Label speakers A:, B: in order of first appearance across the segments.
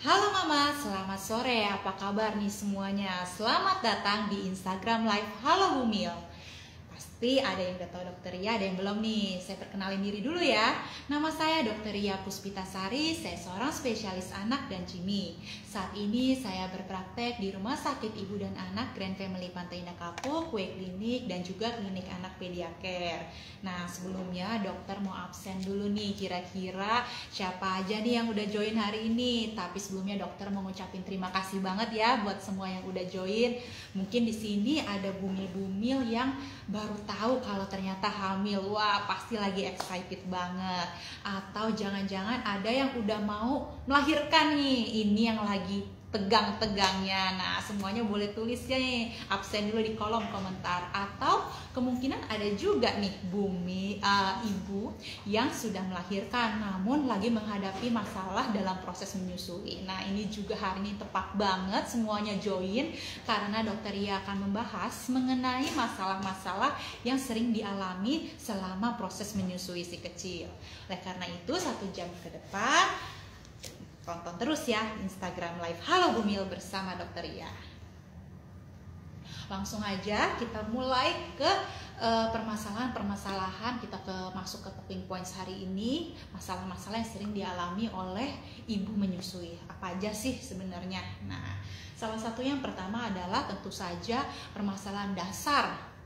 A: Halo Mama, selamat sore. Apa kabar nih semuanya? Selamat datang di Instagram Live Halo Bumil. Pasti ada yang udah tahu Dokter Ria, ada yang belum nih. Saya perkenalin diri dulu ya. Nama saya Dokter Ria Puspitasari, saya seorang spesialis anak dan Jimmy. Saat ini saya berpraktek di Rumah Sakit Ibu dan Anak Grand Family Pantai Indah Kapuk, Way Klinik, dan juga Klinik Anak Pediacare. Nah, sebelumnya dokter mau absen dulu nih, kira-kira siapa aja nih yang udah join hari ini. Tapi sebelumnya dokter mau ngucapin terima kasih banget ya buat semua yang udah join. Mungkin di sini ada bumil-bumil yang baru tahu kalau ternyata hamil. Wah, pasti lagi excited banget. Atau jangan-jangan ada yang udah mau melahirkan nih. Ini yang lagi tegang-tegangnya. Nah, semuanya boleh tulis ya nih, absen dulu di kolom komentar. Atau kemungkinan ada juga nih ibu yang sudah melahirkan namun lagi menghadapi masalah dalam proses menyusui. Nah, ini juga hari ini tepat banget semuanya join karena Dokter Ria akan membahas mengenai masalah-masalah yang sering dialami selama proses menyusui si kecil. Oleh karena itu, 1 jam ke depan tonton terus ya Instagram Live Halo Bumil bersama Dokter Ria. Langsung aja kita mulai ke permasalahan-permasalahan. Kita masuk ke talking points hari ini. Masalah-masalah yang sering dialami oleh ibu menyusui. Apa aja sih sebenarnya? Nah, salah satu yang pertama adalah tentu saja permasalahan dasar.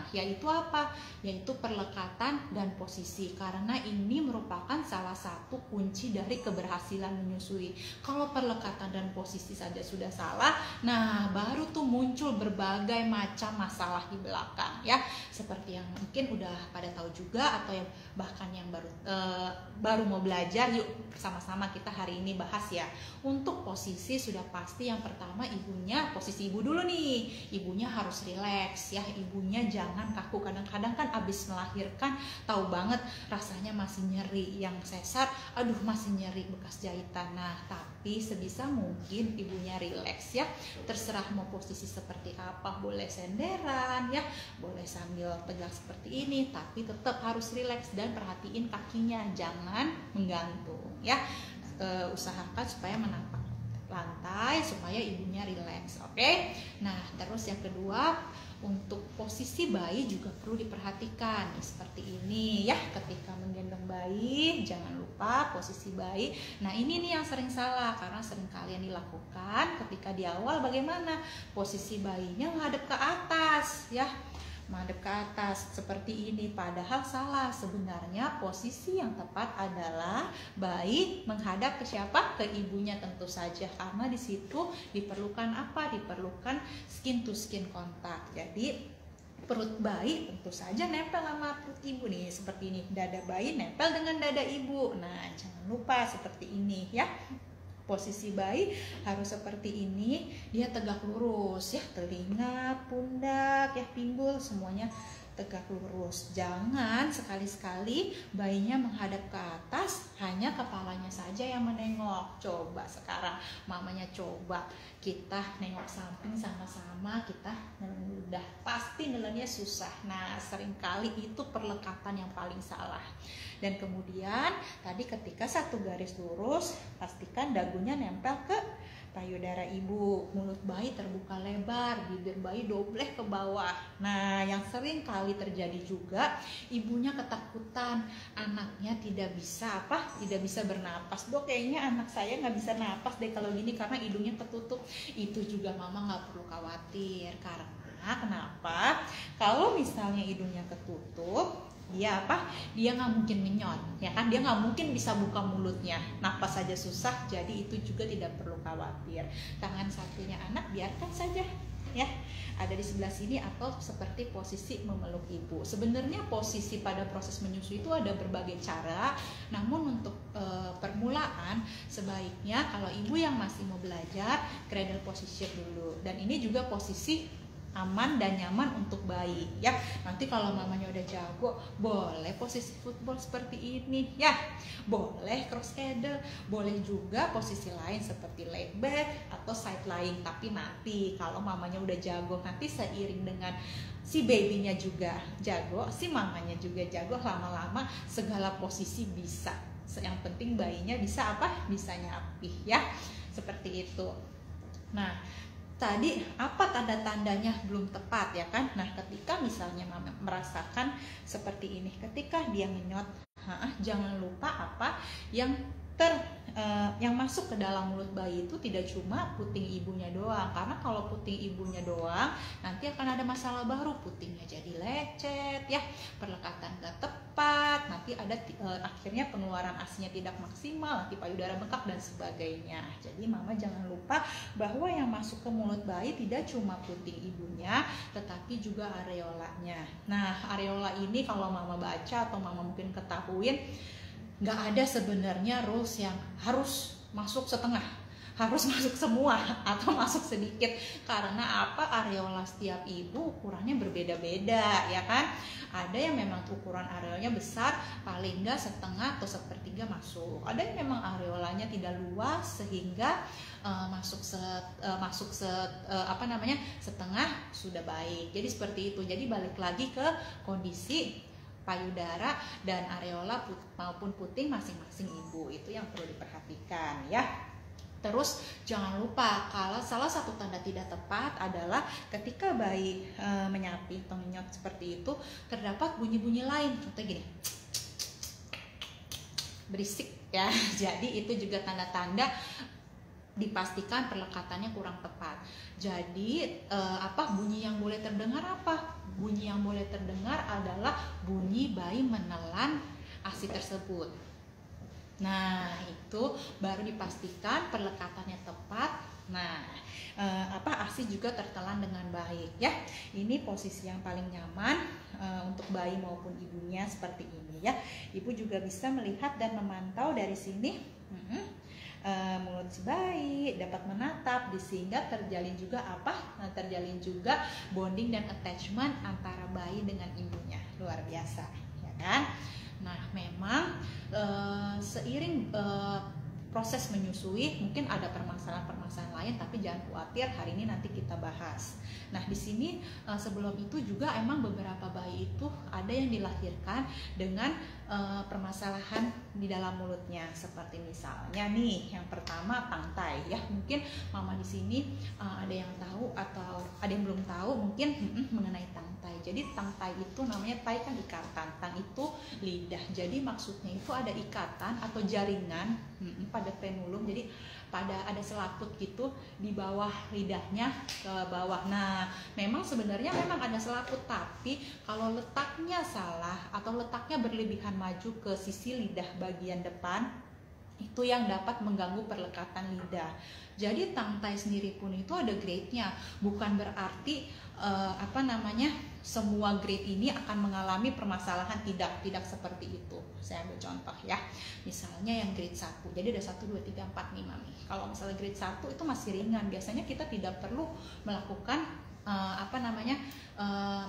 A: Yaitu apa? Yaitu perlekatan dan posisi, karena ini merupakan salah satu kunci dari keberhasilan menyusui. Kalau perlekatan dan posisi saja sudah salah, nah baru tuh muncul berbagai macam masalah di belakang ya. Seperti yang mungkin udah pada tahu juga atau yang bahkan yang baru mau belajar, yuk sama-sama kita hari ini bahas ya. Untuk posisi sudah pasti yang pertama ibunya, posisi ibu dulu nih. Ibunya harus rileks ya, ibunya jangan kaku. Kadang-kadang kan abis melahirkan tahu banget rasanya masih nyeri, yang sesar aduh masih nyeri bekas jahitan. Nah, tapi sebisa mungkin ibunya rileks ya, terserah mau posisi seperti apa, boleh senderan ya, boleh sambil tegak seperti ini, tapi tetap harus rileks dan perhatiin kakinya jangan menggantung ya. Usahakan supaya menapak lantai supaya ibunya rileks. Oke. Nah, terus yang kedua, untuk posisi bayi juga perlu diperhatikan seperti ini ya. Ketika menggendong bayi jangan lupa posisi bayi. Nah, ini nih yang sering salah karena sering kalian dilakukan ketika di awal. Bagaimana posisi bayinya menghadap ke atas ya, menghadap ke atas seperti ini, padahal salah. Sebenarnya posisi yang tepat adalah bayi menghadap ke siapa? Ke ibunya tentu saja, karena di situ diperlukan apa? Diperlukan skin to skin kontak. Jadi perut bayi tentu saja nempel sama perut ibu nih, seperti ini. Dada bayi nempel dengan dada ibu. Nah, jangan lupa seperti ini ya. Posisi bayi harus seperti ini, dia tegak lurus ya, telinga, pundak ya, pinggul semuanya tegak lurus. Jangan sekali-sekali bayinya menghadap ke atas, hanya kepalanya saja yang menengok. Coba sekarang mamanya coba kita nengok samping sama-sama, kita udah pasti nelennya susah. Nah, seringkali itu perlekatan yang paling salah. Dan kemudian tadi ketika satu garis lurus, pastikan dagunya nempel ke payudara ibu, mulut bayi terbuka lebar, bibir bayi dobleh ke bawah. Nah, yang sering kali terjadi juga, ibunya ketakutan, anaknya tidak bisa bernapas. Dok, kayaknya anak saya nggak bisa napas deh kalau gini karena hidungnya tertutup. Itu juga mama nggak perlu khawatir, karena kenapa? Kalau misalnya hidungnya ketutup, dia nggak mungkin menyot ya kan, dia nggak mungkin bisa buka mulutnya, napas saja susah. Jadi itu juga tidak perlu khawatir. Tangan satunya anak biarkan saja ya ada di sebelah sini atau seperti posisi memeluk ibu. Sebenarnya posisi pada proses menyusui itu ada berbagai cara, namun untuk permulaan sebaiknya kalau ibu yang masih mau belajar, cradle position dulu. Dan ini juga posisi aman dan nyaman untuk bayi ya. Nanti kalau mamanya udah jago, boleh posisi football seperti ini ya, boleh cross cradle, boleh juga posisi lain seperti lay back atau side lying. Tapi nanti kalau mamanya udah jago, nanti seiring dengan si babynya juga jago, si mamanya juga jago, lama-lama segala posisi bisa yang penting bayinya bisa apa? Bisa nyapih ya, seperti itu. Nah, tadi apa tanda-tandanya belum tepat ya kan? Nah, ketika misalnya mama merasakan seperti ini, ketika dia ngenyot, jangan lupa apa yang yang masuk ke dalam mulut bayi itu tidak cuma puting ibunya doang, karena kalau puting ibunya doang nanti akan ada masalah baru, putingnya jadi lecet ya, perlekatan gak tepat, nanti ada akhirnya pengeluaran ASINya tidak maksimal, nanti payudara bengkak dan sebagainya. Jadi mama jangan lupa bahwa yang masuk ke mulut bayi tidak cuma puting ibunya tetapi juga areolanya. Nah, areola ini kalau mama baca atau mama mungkin ketahuin, nggak ada sebenarnya rules yang harus masuk setengah, harus masuk semua atau masuk sedikit, karena apa? Areola setiap ibu ukurannya berbeda-beda ya kan. Ada yang memang ukuran areolanya besar, paling nggak setengah atau sepertiga masuk. Ada yang memang areolanya tidak luas sehingga setengah sudah baik. Jadi seperti itu. Jadi balik lagi ke kondisi payudara dan areola maupun puting masing-masing ibu, itu yang perlu diperhatikan ya. Terus jangan lupa kalau salah satu tanda tidak tepat adalah ketika bayi menyapih atau menyot seperti itu terdapat bunyi-bunyi lain, contohnya gini, berisik ya. Jadi itu juga tanda-tanda dipastikan perlekatannya kurang tepat. Jadi bunyi yang boleh terdengar apa? Bunyi yang boleh terdengar adalah bunyi bayi menelan ASI tersebut. Nah, itu baru dipastikan perlekatannya tepat. Nah, ASI juga tertelan dengan baik ya. Ini posisi yang paling nyaman untuk bayi maupun ibunya seperti ini ya. Ibu juga bisa melihat dan memantau dari sini. Mulut si bayi dapat menatap, sehingga terjalin juga terjalin juga bonding dan attachment antara bayi dengan ibunya. Luar biasa ya kan. Nah, memang seiring proses menyusui mungkin ada permasalahan-permasalahan lain, tapi jangan khawatir, hari ini nanti kita bahas. Nah, di sini sebelum itu juga emang beberapa bayi itu ada yang dilahirkan dengan permasalahan di dalam mulutnya, seperti misalnya nih yang pertama tangtai ya. Mungkin mama di sini ada yang tahu atau ada yang belum tahu mungkin mengenai tangtai. Jadi tangtai itu namanya, tai kan ikatan, tang itu lidah. Jadi maksudnya itu ada ikatan atau jaringan pada frenulum. Jadi ada selaput gitu di bawah lidahnya ke bawah. Nah, memang sebenarnya ada selaput, tapi kalau letaknya salah atau letaknya berlebihan maju ke sisi lidah bagian depan, itu yang dapat mengganggu perlekatan lidah. Jadi tangtai sendiri pun itu ada grade-nya, bukan berarti semua grade ini akan mengalami permasalahan, tidak seperti itu. Saya ambil contoh ya, misalnya yang grade 1, jadi ada 1, 2, 3, 4, 5 nih. Kalau misalnya grade 1 itu masih ringan, biasanya kita tidak perlu melakukan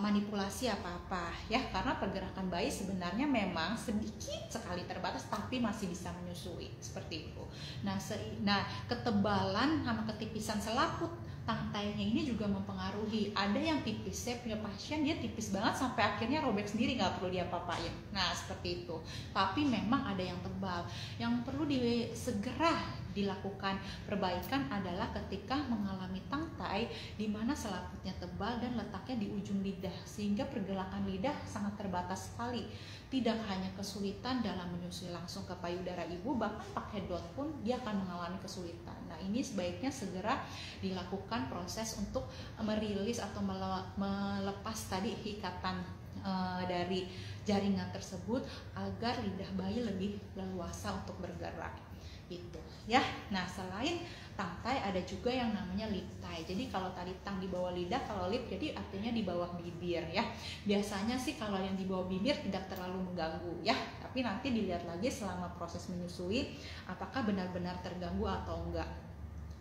A: manipulasi apa-apa ya, karena pergerakan bayi sebenarnya memang sedikit sekali terbatas tapi masih bisa menyusui seperti itu. Nah, ketebalan sama ketipisan selaput tangtainya ini juga mempengaruhi. Ada yang tipis, saya punya pasien dia tipis banget sampai akhirnya robek sendiri, nggak perlu diapa-apain. Nah, seperti itu. Tapi memang ada yang tebal. Yang perlu segera dilakukan perbaikan adalah ketika mengalami tangtai di mana selaputnya tebal dan letaknya di ujung lidah, sehingga pergerakan lidah sangat terbatas sekali. Tidak hanya kesulitan dalam menyusui langsung ke payudara ibu, bahkan pakai dot pun dia akan mengalami kesulitan. Nah, ini sebaiknya segera dilakukan proses untuk merilis atau melepas tadi ikatan dari jaringan tersebut agar lidah bayi lebih leluasa untuk bergerak gitu ya. Nah, selain tangtai ada juga yang namanya lip tie. Jadi kalau tadi tang di bawah lidah, kalau lip jadi artinya di bawah bibir ya. Biasanya sih kalau yang di bawah bibir tidak terlalu mengganggu ya, tapi nanti dilihat lagi selama proses menyusui apakah benar-benar terganggu atau enggak.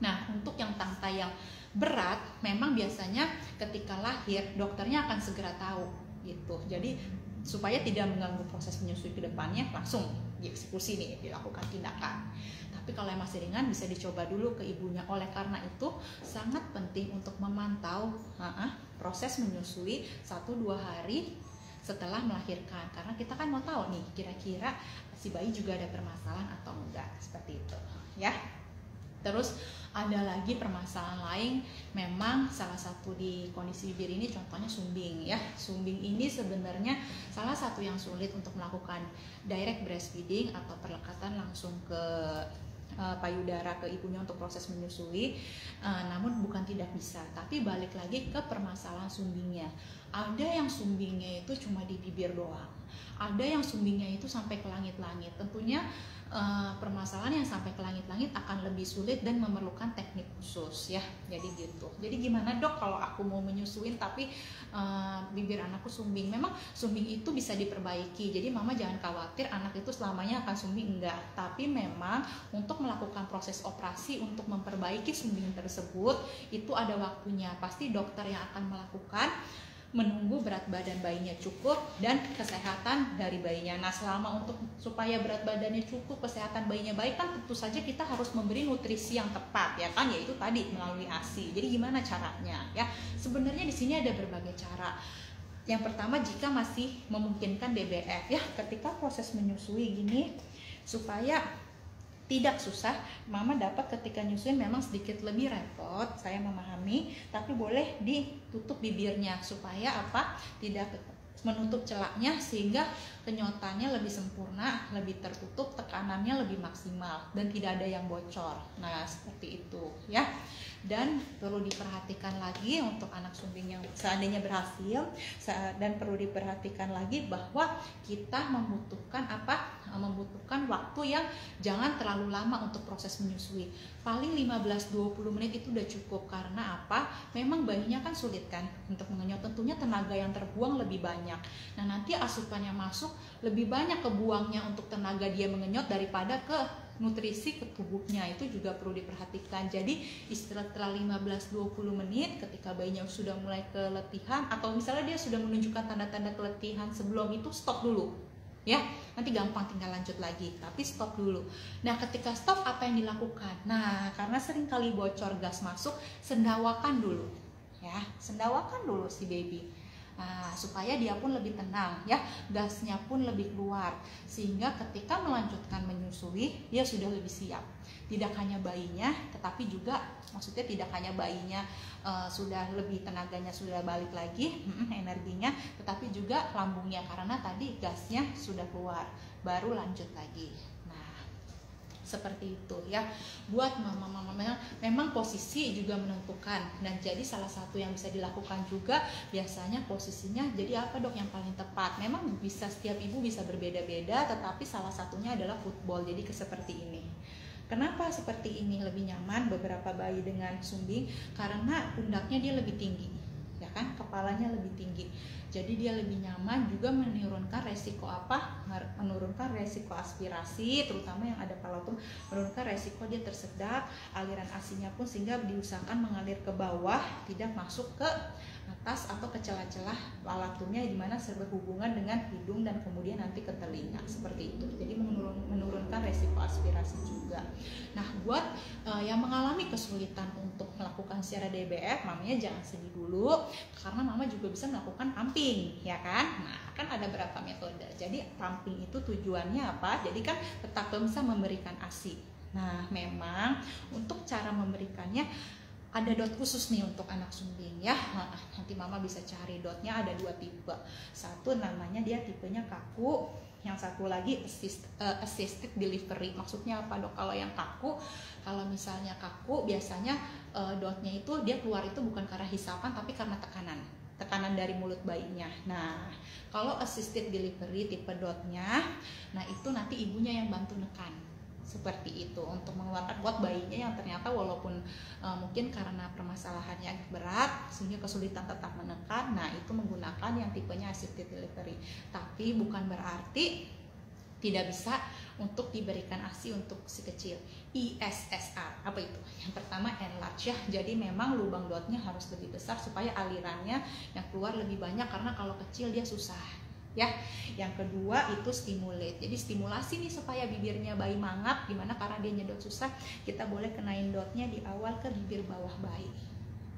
A: Nah, untuk yang tangtai yang berat memang biasanya ketika lahir dokternya akan segera tahu gitu. Jadi supaya tidak mengganggu proses menyusui ke depannya, langsung dieksekusi nih, dilakukan tindakan. Tapi kalau yang masih ringan bisa dicoba dulu ke ibunya. Oleh karena itu sangat penting untuk memantau proses menyusui 1-2 hari setelah melahirkan, karena kita kan mau tahu nih kira-kira si bayi juga ada permasalahan atau enggak, seperti itu ya. Terus ada lagi permasalahan lain, memang salah satu di kondisi bibir ini contohnya sumbing ya. Sumbing ini sebenarnya salah satu yang sulit untuk melakukan direct breastfeeding atau perlekatan langsung ke payudara ke ibunya untuk proses menyusui, namun bukan tidak bisa, tapi balik lagi ke permasalahan sumbingnya. Ada yang sumbingnya itu cuma di bibir doang, ada yang sumbingnya itu sampai ke langit-langit. Tentunya permasalahan yang sampai ke langit-langit akan lebih sulit dan memerlukan teknik khusus ya. Jadi gitu. Jadi gimana dok kalau aku mau menyusuin tapi bibir anakku sumbing? Memang sumbing itu bisa diperbaiki. Jadi mama jangan khawatir anak itu selamanya akan sumbing, enggak. Tapi memang untuk melakukan proses operasi untuk memperbaiki sumbing tersebut itu ada waktunya. Pasti dokter yang akan melakukan, menunggu berat badan bayinya cukup dan kesehatan dari bayinya. Nah, selama untuk supaya berat badannya cukup, kesehatan bayinya baik, kan tentu saja kita harus memberi nutrisi yang tepat ya kan, yaitu tadi melalui ASI. Jadi gimana caranya ya? Sebenarnya di sini ada berbagai cara. Yang pertama, jika masih memungkinkan DBF ya, ketika proses menyusui gini supaya tidak susah, mama dapat ketika nyusuin memang sedikit lebih repot, saya memahami, tapi boleh ditutup bibirnya supaya apa? Tidak menutup celaknya sehingga kenyotannya lebih sempurna, lebih tertutup, tekanannya lebih maksimal dan tidak ada yang bocor. Nah, seperti itu ya. Dan perlu diperhatikan lagi untuk anak sumbing yang seandainya berhasil, dan perlu diperhatikan lagi bahwa kita membutuhkan apa? Membutuhkan waktu yang jangan terlalu lama untuk proses menyusui. Paling 15-20 menit itu udah cukup. Karena apa? Memang bayinya kan sulit kan untuk mengenyot, tentunya tenaga yang terbuang lebih banyak. Nah, nanti asupan yang masuk lebih banyak kebuangnya untuk tenaga dia mengenyot daripada ke nutrisi ke tubuhnya. Itu juga perlu diperhatikan. Jadi setelah 15-20 menit ketika bayinya sudah mulai keletihan atau misalnya dia sudah menunjukkan tanda-tanda keletihan sebelum itu, stop dulu ya, nanti gampang tinggal lanjut lagi, tapi stop dulu. Nah, ketika stop apa yang dilakukan? Nah, karena sering kali bocor gas masuk, sendawakan dulu ya, sendawakan dulu si baby. Nah, supaya dia pun lebih tenang ya, gasnya pun lebih keluar, sehingga ketika melanjutkan menyusui dia sudah lebih siap. Tidak hanya bayinya, tetapi juga maksudnya tidak hanya bayinya sudah lebih tenaganya sudah balik lagi, energinya, tetapi juga lambungnya karena tadi gasnya sudah keluar, baru lanjut lagi. Seperti itu ya. Buat mama-mama memang posisi juga menentukan, dan jadi salah satu yang bisa dilakukan juga biasanya posisinya jadi apa dok yang paling tepat. Memang bisa setiap ibu bisa berbeda-beda, tetapi salah satunya adalah football. Jadi seperti ini. Kenapa seperti ini lebih nyaman beberapa bayi dengan sumbing? Karena pundaknya dia lebih tinggi ya kan, kepalanya lebih tinggi. Jadi dia lebih nyaman, juga menurunkan resiko apa? Menurunkan resiko aspirasi, terutama yang ada palatum, menurunkan resiko dia tersedak, aliran ASI-nya pun sehingga diusahakan mengalir ke bawah, tidak masuk ke atas atau ke celah-celah palatumnya di mana berhubungan dengan hidung dan kemudian nanti ke telinga, seperti itu. Jadi menurunkan resiko aspirasi juga. Nah, buat yang mengalami kesulitan untuk melakukan secara DBF, mamanya jangan sedih dulu, karena mama juga bisa melakukan pumping, ya kan? Nah, kan ada berapa metode. Jadi pumping itu tujuannya apa? Jadi kan tetap bisa memberikan ASI. Nah, memang untuk cara memberikannya ada dot khusus nih untuk anak sumbing ya. Nanti mama bisa cari dotnya, ada 2 tipe. Satu namanya dia tipenya kaku, yang satu lagi assisted delivery. Maksudnya apa dok? Kalau yang kaku, kalau misalnya kaku biasanya dotnya itu dia keluar itu bukan karena hisapan tapi karena tekanan dari mulut bayinya. Nah, kalau assisted delivery tipe dotnya, nah itu nanti ibunya yang bantu nekan. Seperti itu untuk mengeluarkan buat bayinya yang ternyata walaupun mungkin karena permasalahannya berat sehingga kesulitan tetap menekan. Nah, itu menggunakan yang tipenya assisted delivery. Tapi bukan berarti tidak bisa untuk diberikan ASI untuk si kecil. ISSR apa itu? Yang pertama enlarge ya. Jadi memang lubang dotnya harus lebih besar supaya alirannya yang keluar lebih banyak, karena kalau kecil dia susah. Ya, yang kedua itu stimulate. Jadi stimulasi nih supaya bibirnya bayi mangap. Gimana? Karena dia nyedot susah, kita boleh kenain dotnya di awal ke bibir bawah bayi.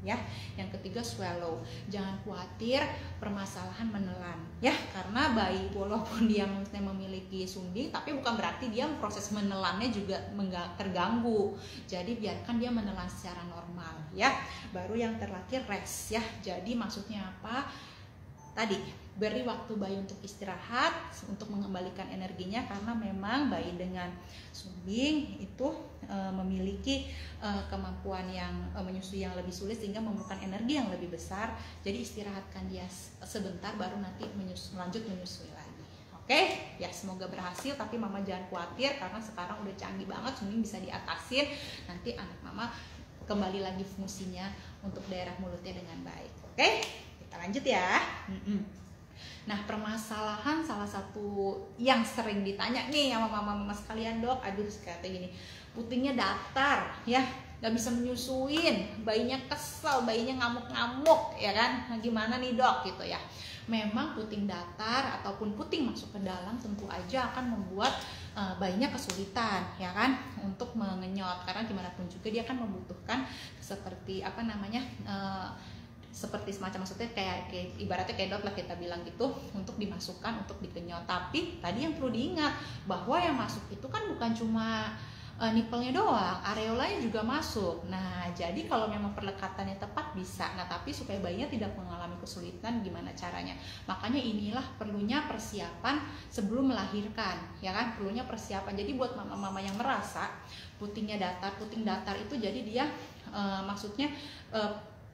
A: ya. Yang ketiga swallow, jangan khawatir permasalahan menelan ya, karena bayi walaupun dia memiliki sumbing tapi bukan berarti dia proses menelannya juga terganggu, jadi biarkan dia menelan secara normal ya. Baru yang terakhir rest ya, jadi maksudnya apa tadi, beri waktu bayi untuk istirahat, untuk mengembalikan energinya, karena memang bayi dengan sumbing itu memiliki kemampuan yang menyusui yang lebih sulit sehingga memerlukan energi yang lebih besar. Jadi istirahatkan dia sebentar baru nanti lanjut menyusui lagi. Oke, ya semoga berhasil, tapi mama jangan khawatir karena sekarang udah canggih banget, sumbing bisa diatasin. Nanti anak mama kembali lagi fungsinya untuk daerah mulutnya dengan baik. Oke, kita lanjut ya. Nah, permasalahan salah satu yang sering ditanya nih sama mama-mama sekalian, dok, aduh kayak gini, putingnya datar ya, nggak bisa menyusuin, bayinya kesel, bayinya ngamuk-ngamuk ya kan, nah, gimana nih dok gitu ya. Memang puting datar ataupun puting masuk ke dalam tentu aja akan membuat bayinya kesulitan ya kan untuk mengenyot, karena gimana pun juga dia kan membutuhkan seperti apa namanya seperti semacam, maksudnya kayak ibaratnya kayak dot lah kita bilang gitu, untuk dimasukkan untuk dikenyot. Tapi tadi yang perlu diingat bahwa yang masuk itu kan bukan cuma nipelnya doang, areolanya juga masuk. Nah, jadi kalau memang perlekatannya tepat bisa. Nah, tapi supaya bayinya tidak mengalami kesulitan, gimana caranya? Makanya inilah perlunya persiapan sebelum melahirkan, ya kan? Perlunya persiapan. Jadi buat mama-mama yang merasa puting datar itu jadi dia maksudnya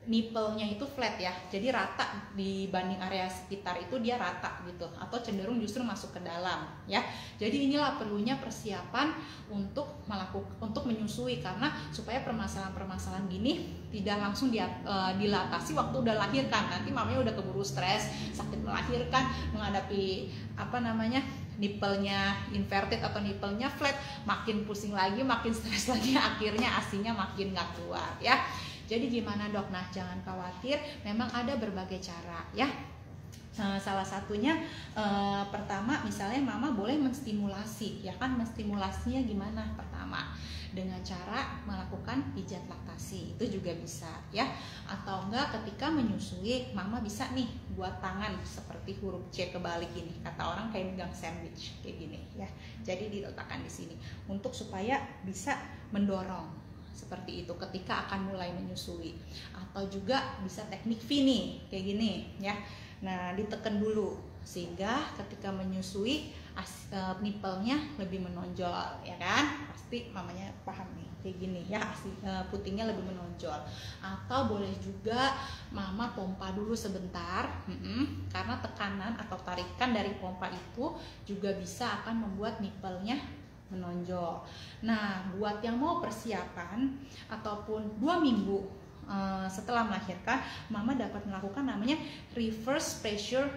A: nipelnya itu flat ya, jadi rata dibanding area sekitar itu dia rata gitu, atau cenderung justru masuk ke dalam ya. Jadi inilah perlunya persiapan untuk menyusui, karena supaya permasalahan-permasalahan gini tidak langsung dilatasi waktu udah lahirkan. Nanti mamanya udah keburu stres, sakit melahirkan, menghadapi apa namanya nipelnya inverted atau nipelnya flat, makin pusing lagi, makin stres lagi, akhirnya asinya makin nggak kuat ya. Jadi gimana dok? Nah, jangan khawatir, memang ada berbagai cara ya. Salah satunya pertama misalnya mama boleh menstimulasi ya kan. Menstimulasinya gimana? Pertama dengan cara melakukan pijat laktasi, itu juga bisa ya. Atau enggak ketika menyusui mama bisa nih buat tangan seperti huruf C kebalik ini, kata orang kayak megang sandwich kayak gini ya. Jadi diletakkan di sini untuk supaya bisa mendorong seperti itu ketika akan mulai menyusui. Atau juga bisa teknik V nih kayak gini ya. Nah, ditekan dulu sehingga ketika menyusui nipelnya lebih menonjol ya kan. Pasti mamanya paham nih kayak gini ya, putingnya lebih menonjol. Atau boleh juga mama pompa dulu sebentar, karena tekanan atau tarikan dari pompa itu juga bisa akan membuat nipelnya menonjol. Nah, buat yang mau persiapan ataupun 2 minggu setelah melahirkan, mama dapat melakukan namanya reverse pressure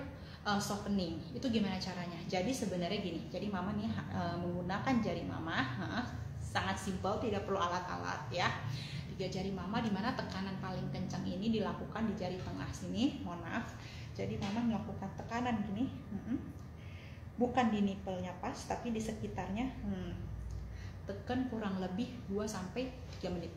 A: softening. Itu gimana caranya? Jadi sebenarnya gini, jadi mama nih menggunakan jari mama, sangat simpel, tidak perlu alat-alat ya. 3 jari mama, dimana tekanan paling kencang ini dilakukan di jari tengah sini, mohon maaf. Jadi mama melakukan tekanan gini, bukan di nipelnya pas, tapi di sekitarnya. Tekan kurang lebih 2-3 menit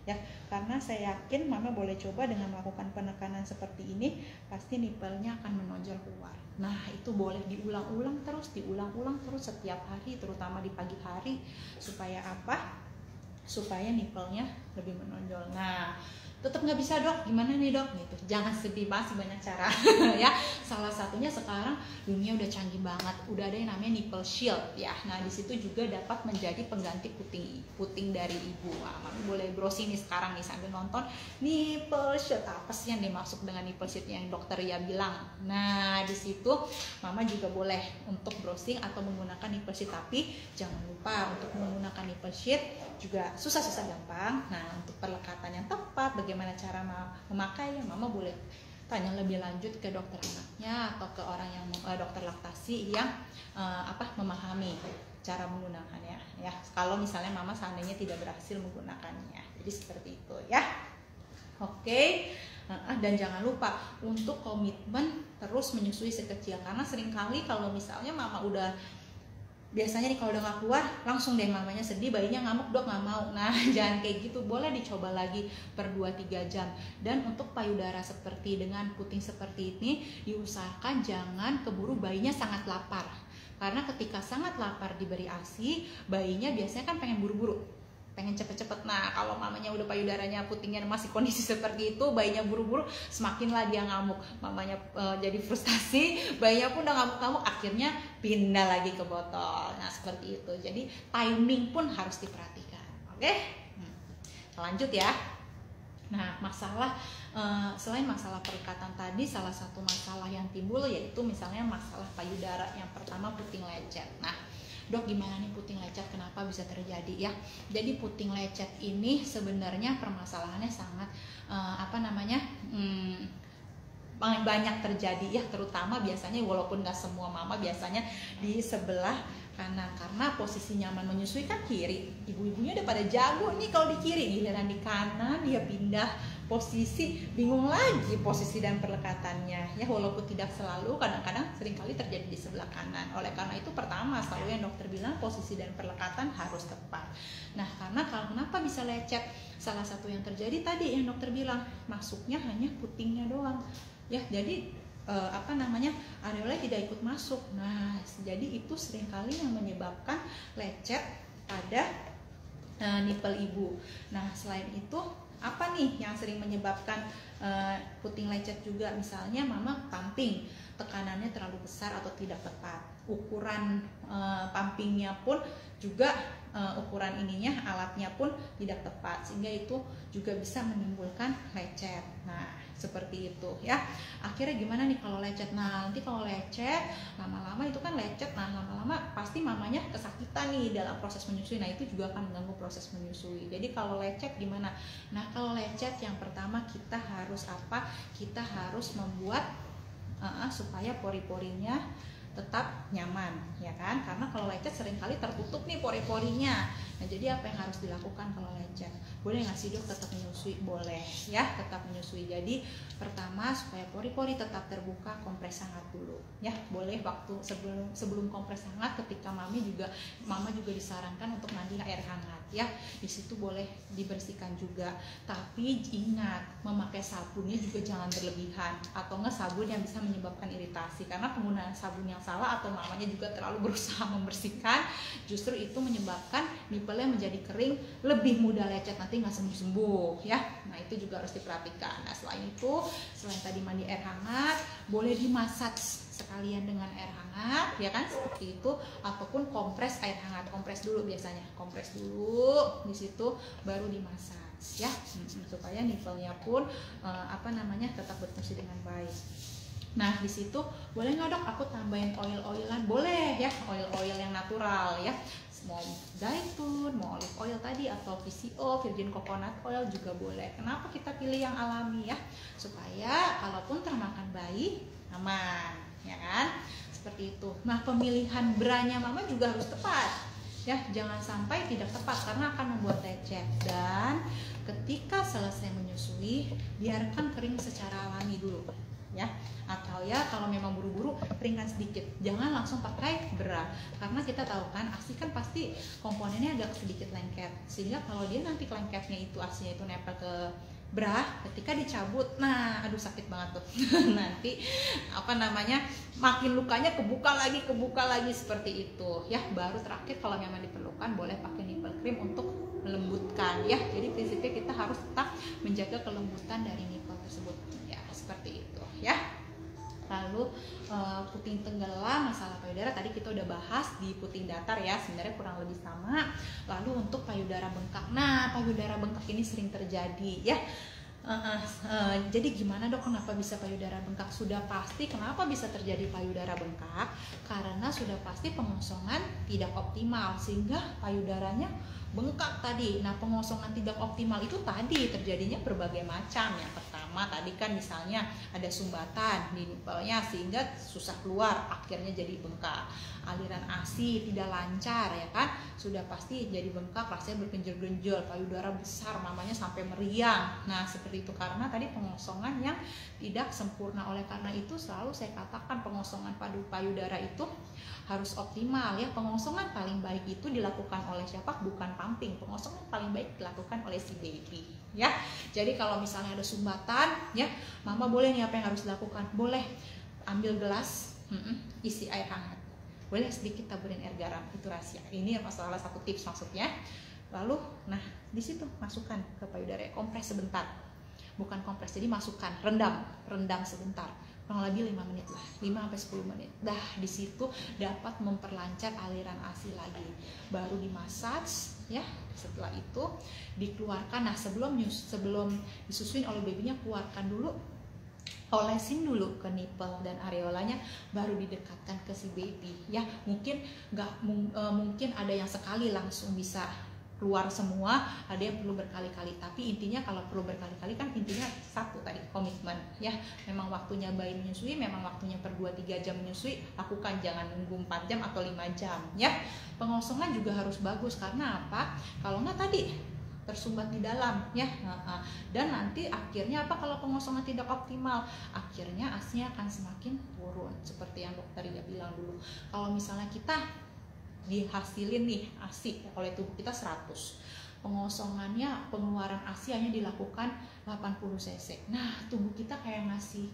A: ya, karena saya yakin mama boleh coba dengan melakukan penekanan seperti ini, pasti nipelnya akan menonjol keluar. Nah, itu boleh diulang-ulang terus setiap hari, terutama di pagi hari. Supaya apa? Supaya nipelnya lebih menonjol. Nah, tetap nggak bisa dok, gimana nih dok? Gitu. Jangan sedih, masih banyak cara ya. Salah satunya sekarang dunia udah canggih banget, udah ada yang namanya nipple shield ya. Nah, di situ juga dapat menjadi pengganti puting dari ibu. Nah, mami boleh browsing nih sekarang nih sambil nonton nipple shield. Apa sih yang dimaksud dengan nipple shield yang dokter ya bilang? Nah, di situ mama juga boleh untuk browsing atau menggunakan nipple shield, tapi jangan lupa untuk menggunakan nipple shield juga susah-susah gampang. Nah, untuk perlekatan yang tepat, bagaimana cara memakai, mama boleh tanya lebih lanjut ke dokter anaknya atau ke orang yang dokter laktasi yang memahami cara menggunakannya ya. Kalau misalnya mama seandainya tidak berhasil menggunakannya, jadi seperti itu ya. Oke. Dan jangan lupa untuk komitmen terus menyusui sekecil, karena seringkali kalau misalnya mama udah biasanya nih kalau udah nggak keluar langsung deh mamanya sedih, bayinya ngamuk, dok nggak mau. Nah jangan kayak gitu, boleh dicoba lagi per 2-3 jam. Dan untuk payudara seperti dengan puting seperti ini diusahakan jangan keburu bayinya sangat lapar, karena ketika sangat lapar diberi ASI, bayinya biasanya kan pengen buru-buru, pengen cepet-cepet. Nah kalau mamanya udah payudaranya putingnya masih kondisi seperti itu, bayinya buru-buru, semakinlah dia ngamuk, mamanya jadi frustasi, bayinya pun udah ngamuk-ngamuk, akhirnya pindah lagi ke botol. Nah seperti itu, jadi timing pun harus diperhatikan. Oke, lanjut ya. Nah masalah selain masalah perikatan tadi, salah satu masalah yang timbul yaitu misalnya masalah payudara. Yang pertama puting lecet. Nah dok gimana nih puting lecet, kenapa bisa terjadi ya? Jadi puting lecet ini sebenarnya permasalahannya sangat banyak terjadi ya, terutama biasanya walaupun nggak semua mama, biasanya di sebelah kanan, karena posisi nyaman menyusui kan kiri. Ibu-ibunya udah pada jago nih kalau di kiri, giliran di kanan dia pindah posisi, bingung lagi posisi dan perlekatannya ya, walaupun tidak selalu, kadang-kadang seringkali terjadi di sebelah kanan. Oleh karena itu pertama selalu yang dokter bilang posisi dan perlekatan harus tepat. Nah karena kenapa bisa lecet, salah satu yang terjadi tadi yang dokter bilang masuknya hanya putingnya doang ya, jadi areola tidak ikut masuk. Nah jadi itu seringkali yang menyebabkan lecet pada nipel ibu. Nah selain itu apa nih yang sering menyebabkan puting lecet juga? Misalnya mama pumping, tekanannya terlalu besar atau tidak tepat, ukuran pumpingnya pun juga ukuran ininya, alatnya pun tidak tepat, sehingga itu juga bisa menimbulkan lecet. Nah seperti itu ya. Akhirnya gimana nih kalau lecet? Nah nanti kalau lecet lama-lama itu kan lecet, nah lama-lama pasti mamanya kesakitan nih dalam proses menyusui. Nah itu juga akan mengganggu proses menyusui. Jadi kalau lecet gimana? Nah kalau lecet yang pertama kita harus apa? Kita harus membuat supaya pori-porinya tetap nyaman ya kan, karena kalau lecet seringkali tertutup nih pori-porinya. Nah jadi apa yang harus dilakukan kalau lecet? Boleh nggak sih dok tetap menyusui? Boleh ya, tetap menyusui. Jadi pertama supaya pori-pori tetap terbuka, kompres hangat dulu ya. Boleh waktu sebelum kompres hangat, ketika mama juga disarankan untuk mandi air hangat ya, di situ boleh dibersihkan juga. Tapi ingat memakai sabunnya juga jangan berlebihan, atau nggak sabun yang bisa menyebabkan iritasi, karena penggunaan sabun yang salah atau mamanya juga terlalu berusaha membersihkan, justru itu menyebabkan nipelnya menjadi kering, lebih mudah lecet, nanti nggak sembuh-sembuh ya. Nah itu juga harus diperhatikan. Nah selain itu, selain tadi mandi air hangat, boleh dimassage sekalian dengan air hangat ya kan, seperti itu, ataupun kompres air hangat, kompres dulu biasanya, kompres dulu di situ baru dimassage ya, supaya nipelnya pun tetap berfungsi dengan baik. Nah di situ boleh nggak dok aku tambahin oil-oilan? Boleh ya, oil-oil yang natural ya, mau zaitun, mau olive oil tadi, atau VCO, virgin coconut oil juga boleh. Kenapa kita pilih yang alami ya? Supaya kalaupun termakan bayi aman ya kan, seperti itu. Nah pemilihan bra-nya mama juga harus tepat ya, jangan sampai tidak tepat karena akan membuat lecet. Dan ketika selesai menyusui, biarkan kering secara alami dulu ya, atau ya kalau memang buru-buru keringkan sedikit, jangan langsung pakai bra, karena kita tahu kan ASI kan pasti komponennya agak sedikit lengket, sehingga kalau dia nanti lengketnya itu ASInya itu nempel ke bra, ketika dicabut, nah aduh sakit banget tuh nanti makin lukanya kebuka lagi seperti itu ya. Baru terakhir kalau memang diperlukan boleh pakai nipple cream untuk melembutkan ya. Jadi prinsipnya kita harus tetap menjaga kelembutan dari nipple tersebut ya, seperti itu ya. Lalu puting tenggelam, masalah payudara tadi kita udah bahas di puting datar ya, sebenarnya kurang lebih sama. Lalu untuk payudara bengkak, nah payudara bengkak ini sering terjadi ya. Jadi gimana dok, kenapa bisa payudara bengkak? Sudah pasti kenapa bisa terjadi payudara bengkak, karena sudah pasti pengosongan tidak optimal sehingga payudaranya bengkak tadi. Nah pengosongan tidak optimal itu tadi terjadinya berbagai macam. Yang pertama tadi kan misalnya ada sumbatan di nipelnya sehingga susah keluar, akhirnya jadi bengkak. Aliran ASI tidak lancar ya kan, sudah pasti jadi bengkak, rasanya bergenjol-genjol, payudara besar, mamanya sampai meriang. Nah seperti itu karena tadi pengosongan yang tidak sempurna. Oleh karena itu selalu saya katakan pengosongan payudara itu harus optimal ya. Pengosongan paling baik itu dilakukan oleh siapa? Bukan pumping. Pengosongan paling baik dilakukan oleh si baby ya. Jadi kalau misalnya ada sumbatan ya, mama boleh nih, apa yang harus dilakukan? Boleh ambil gelas, isi air hangat, boleh sedikit taburin air garam, itu rahasia. Ini salah satu tips maksudnya. Lalu nah di situ masukkan ke payudara, kompres sebentar, bukan kompres, jadi masukkan, rendam sebentar, kurang lebih 5 menit lah, 5-10 menit. Dah di situ dapat memperlancar aliran ASI lagi. Baru dimassage ya. Setelah itu dikeluarkan. Nah, sebelum disusuin oleh babynya, keluarkan dulu, olesin dulu ke nipple dan areolanya, baru didekatkan ke si baby ya. Mungkin ada yang sekali langsung bisa keluar semua, ada yang perlu berkali-kali. Tapi intinya kalau perlu berkali-kali kan intinya satu tadi, komitmen ya. Memang waktunya bayi menyusui, memang waktunya per 2-3 jam menyusui, lakukan, jangan nunggu 4 jam atau 5 jam ya. Pengosongan juga harus bagus, karena apa? Kalau nggak tadi tersumbat di dalam ya. Dan nanti akhirnya apa, kalau pengosongan tidak optimal, akhirnya ASI-nya akan semakin turun, seperti yang dokter ya bilang dulu. Kalau misalnya kita dihasilin nih ASI oleh tubuh kita 100, pengosongannya, pengeluaran ASI hanya dilakukan 80 cc. Nah, tubuh kita kayak ngasih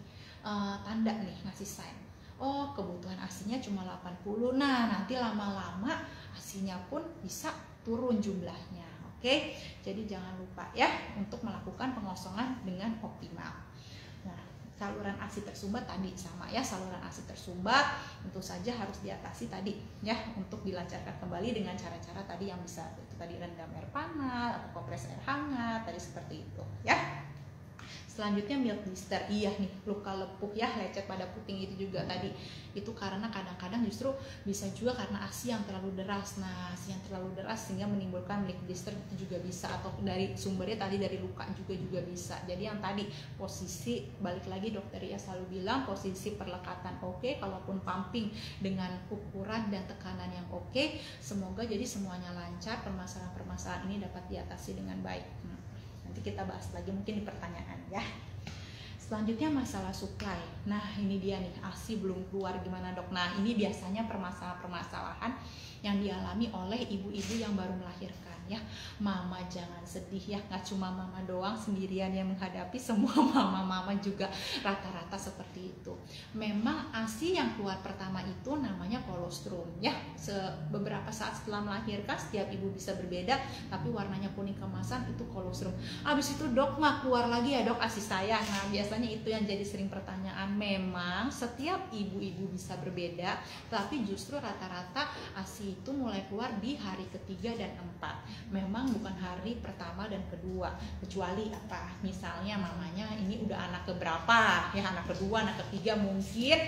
A: tanda nih, ngasih sign, oh kebutuhan ASI-nya cuma 80. Nah, nanti lama-lama ASI-nya pun bisa turun jumlahnya. Oke, jadi jangan lupa ya untuk melakukan pengosongan dengan optimal. Nah, saluran ASI tersumbat tadi sama ya, saluran ASI tersumbat tentu saja harus diatasi tadi ya, untuk dilancarkan kembali dengan cara-cara tadi yang bisa, itu tadi rendam air panas atau kompres air hangat tadi, seperti itu ya. Selanjutnya milk blister, iya nih, luka lepuh ya, lecet pada puting itu juga tadi, itu karena kadang-kadang justru bisa juga karena ASI yang terlalu deras. Nah, ASI yang terlalu deras sehingga menimbulkan milk blister itu juga bisa, atau dari sumbernya tadi dari luka juga bisa. Jadi yang tadi posisi, balik lagi dokter ya selalu bilang posisi perlekatan oke, kalaupun pumping dengan ukuran dan tekanan yang oke, semoga jadi semuanya lancar, permasalahan-permasalahan ini dapat diatasi dengan baik. Nanti kita bahas lagi mungkin di pertanyaan ya. Selanjutnya masalah supply. Nah, ini dia nih, ASI belum keluar gimana dok? Nah, ini biasanya permasalahan yang dialami oleh ibu-ibu yang baru melahirkan ya. Mama jangan sedih ya, nggak cuma mama doang sendirian yang menghadapi, semua mama-mama juga rata-rata seperti itu. Memang ASI yang keluar pertama itu namanya kolostrum ya. Beberapa saat setelah melahirkan setiap ibu bisa berbeda, tapi warnanya kuning kemasan itu kolostrum. Abis itu dok nggak keluar lagi ya dok ASI saya? Nah, biasanya itu yang jadi sering pertanyaan. Memang setiap ibu-ibu bisa berbeda, tapi justru rata-rata ASI itu mulai keluar di hari ketiga dan 4. Memang bukan hari pertama dan kedua, kecuali apa, misalnya mamanya ini udah anak keberapa ya, anak kedua, anak ketiga mungkin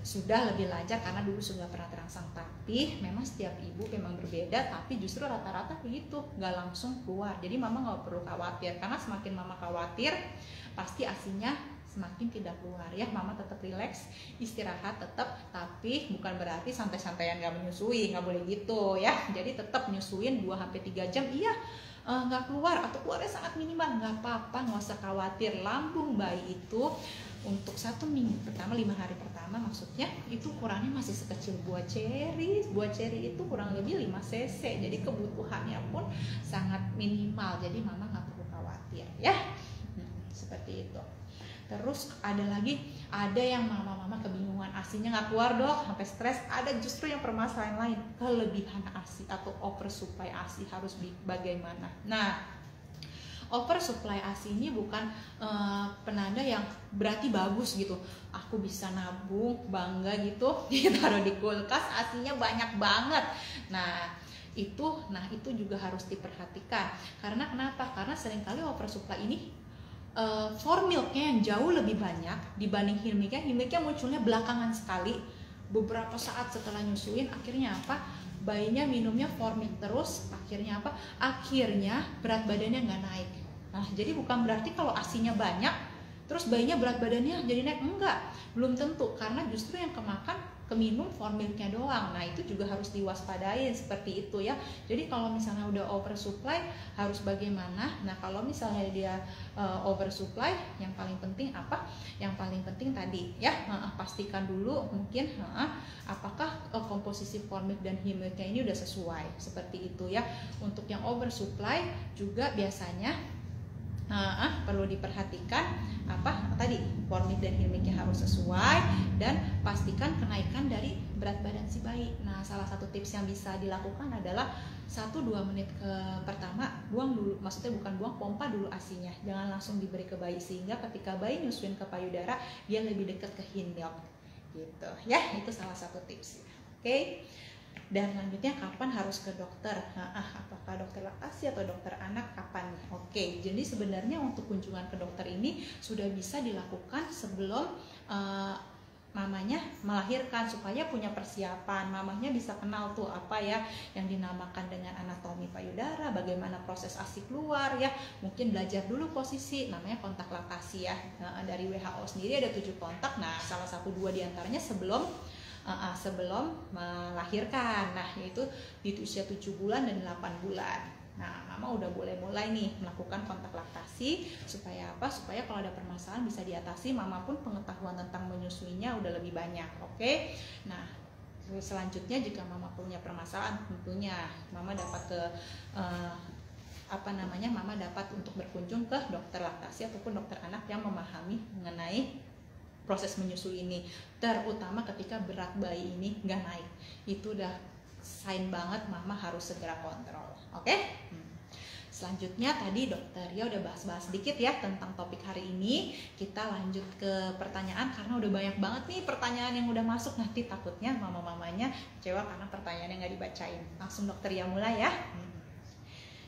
A: sudah lebih lancar karena dulu sudah pernah terangsang. Tapi memang setiap ibu memang berbeda, tapi justru rata-rata begitu, nggak langsung keluar. Jadi mama nggak perlu khawatir, karena semakin mama khawatir pasti ASI-nya semakin tidak keluar ya. Mama tetap rileks, istirahat tetap, tapi bukan berarti santai-santaian nggak menyusui, nggak boleh gitu ya. Jadi tetap menyusuin 2-3 jam, iya nggak keluar atau keluarnya sangat minimal, nggak apa-apa, nggak usah khawatir. Lambung bayi itu untuk 1 minggu pertama, 5 hari pertama maksudnya, itu ukurannya masih sekecil buah ceri. Buah ceri itu kurang lebih 5 cc, jadi kebutuhannya pun sangat minimal. Jadi mama nggak perlu khawatir ya. Seperti itu. Terus ada yang mama-mama kebingungan, ASI-nya nggak keluar dok, sampai stres. Ada justru yang permasalahan lain, kelebihan ASI atau oversupply ASI harus bagaimana. Nah, oversupply ASI ini bukan penanda yang berarti bagus gitu, aku bisa nabung bangga gitu, taruh di kulkas ASI-nya banyak banget. Nah itu juga harus diperhatikan. Karena kenapa? Karena seringkali oversupply ini formilknya yang jauh lebih banyak dibanding himilknya munculnya belakangan sekali, beberapa saat setelah nyusuin. Akhirnya apa? Bayinya minumnya formil terus, akhirnya apa? Akhirnya berat badannya nggak naik. Nah, jadi bukan berarti kalau ASI-nya banyak terus bayinya berat badannya jadi naik, enggak, belum tentu, karena justru yang kemakan keminum formilnya doang. Nah itu juga harus diwaspadain seperti itu ya. Jadi kalau misalnya udah oversupply harus bagaimana? Nah kalau misalnya dia oversupply, yang paling penting apa? Yang paling penting tadi ya, pastikan dulu mungkin apakah komposisi formil dan hemilknya ini udah sesuai seperti itu ya. Untuk yang oversupply juga biasanya perlu diperhatikan apa tadi, formil dan hemilknya harus sesuai, dan pastikan kenaikan dari berat badan si bayi. Nah salah satu tips yang bisa dilakukan adalah 1-2 menit pertama buang dulu, maksudnya bukan buang, pompa dulu ASI-nya, jangan langsung diberi ke bayi, sehingga ketika bayi nyusuin ke payudara dia lebih dekat ke hindok gitu ya. Itu salah satu tips. Oke. Dan selanjutnya kapan harus ke dokter? Apakah dokter laktasi atau dokter anak, kapan? Oke, jadi sebenarnya untuk kunjungan ke dokter ini sudah bisa dilakukan sebelum mamanya melahirkan, supaya punya persiapan. Mamanya bisa kenal tuh apa ya yang dinamakan dengan anatomi payudara, bagaimana proses ASI keluar ya. Mungkin belajar dulu posisi, namanya kontak laktasi ya. Dari WHO sendiri ada 7 kontak. Nah salah satu 2 diantaranya sebelum melahirkan, nah yaitu di usia 7 bulan dan 8 bulan. Nah mama udah boleh mulai nih melakukan kontak laktasi, supaya apa? Supaya kalau ada permasalahan bisa diatasi, mama pun pengetahuan tentang menyusuinya udah lebih banyak. Oke. Nah selanjutnya jika mama punya permasalahan, tentunya mama dapat mama dapat untuk berkunjung ke dokter laktasi ataupun dokter anak yang memahami mengenai proses menyusui ini, terutama ketika berat bayi ini nggak naik. Itu udah sign banget mama harus segera kontrol. Oke? Selanjutnya tadi dokter ya udah bahas-bahas sedikit ya tentang topik hari ini. Kita lanjut ke pertanyaan, karena udah banyak banget nih pertanyaan yang udah masuk. Nanti takutnya mama-mamanya kecewa karena pertanyaannya nggak dibacain. Langsung dokter ya mulai ya.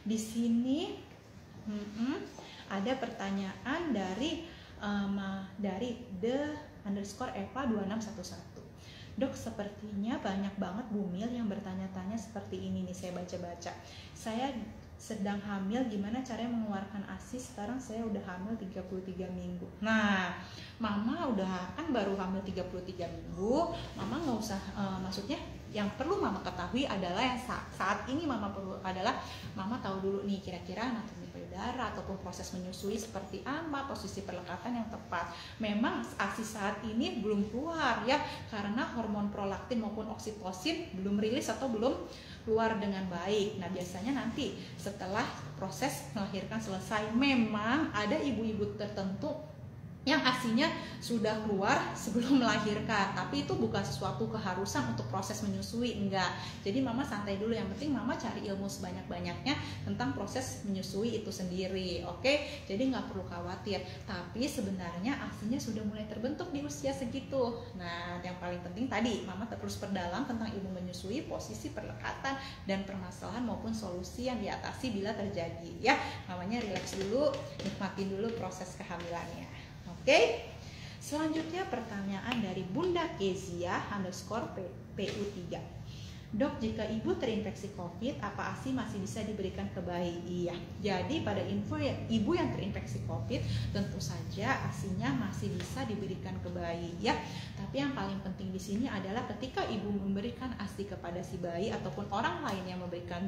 A: Di sini ada pertanyaan dari the_eva2611. Dok, sepertinya banyak banget bumil yang bertanya-tanya seperti ini nih, saya baca-baca. Saya sedang hamil, gimana caranya mengeluarkan ASI? Sekarang saya udah hamil 33 minggu. Nah, mama udah kan baru hamil 33 minggu, mama nggak usah, maksudnya yang perlu mama ketahui adalah yang saat ini mama perlu adalah mama tahu dulu nih kira-kira anatomi payudara ataupun proses menyusui seperti apa, posisi perlekatan yang tepat. Memang ASI saat ini belum keluar ya, karena hormon prolaktin maupun oksitosin belum rilis atau belum keluar dengan baik. Nah biasanya nanti setelah proses melahirkan selesai, memang ada ibu-ibu tertentu yang ASI-nya sudah keluar sebelum melahirkan, tapi itu bukan sesuatu keharusan untuk proses menyusui, enggak. Jadi mama santai dulu, yang penting mama cari ilmu sebanyak-banyaknya tentang proses menyusui itu sendiri. Oke, jadi nggak perlu khawatir. Tapi sebenarnya ASI-nya sudah mulai terbentuk di usia segitu. Nah yang paling penting tadi mama terus perdalam tentang ilmu menyusui, posisi perlekatan dan permasalahan maupun solusi yang diatasi bila terjadi ya. Mamanya relax dulu, nikmatin dulu proses kehamilannya. Oke. Selanjutnya pertanyaan dari Bunda Kezia _PU3. Dok, jika ibu terinfeksi COVID, apa ASI masih bisa diberikan ke bayi? Iya. Jadi pada info ya, ibu yang terinfeksi COVID, tentu saja ASI-nya masih bisa diberikan ke bayi ya. Tapi yang paling penting di sini adalah ketika ibu memberikan ASI kepada si bayi ataupun orang lain yang memberikan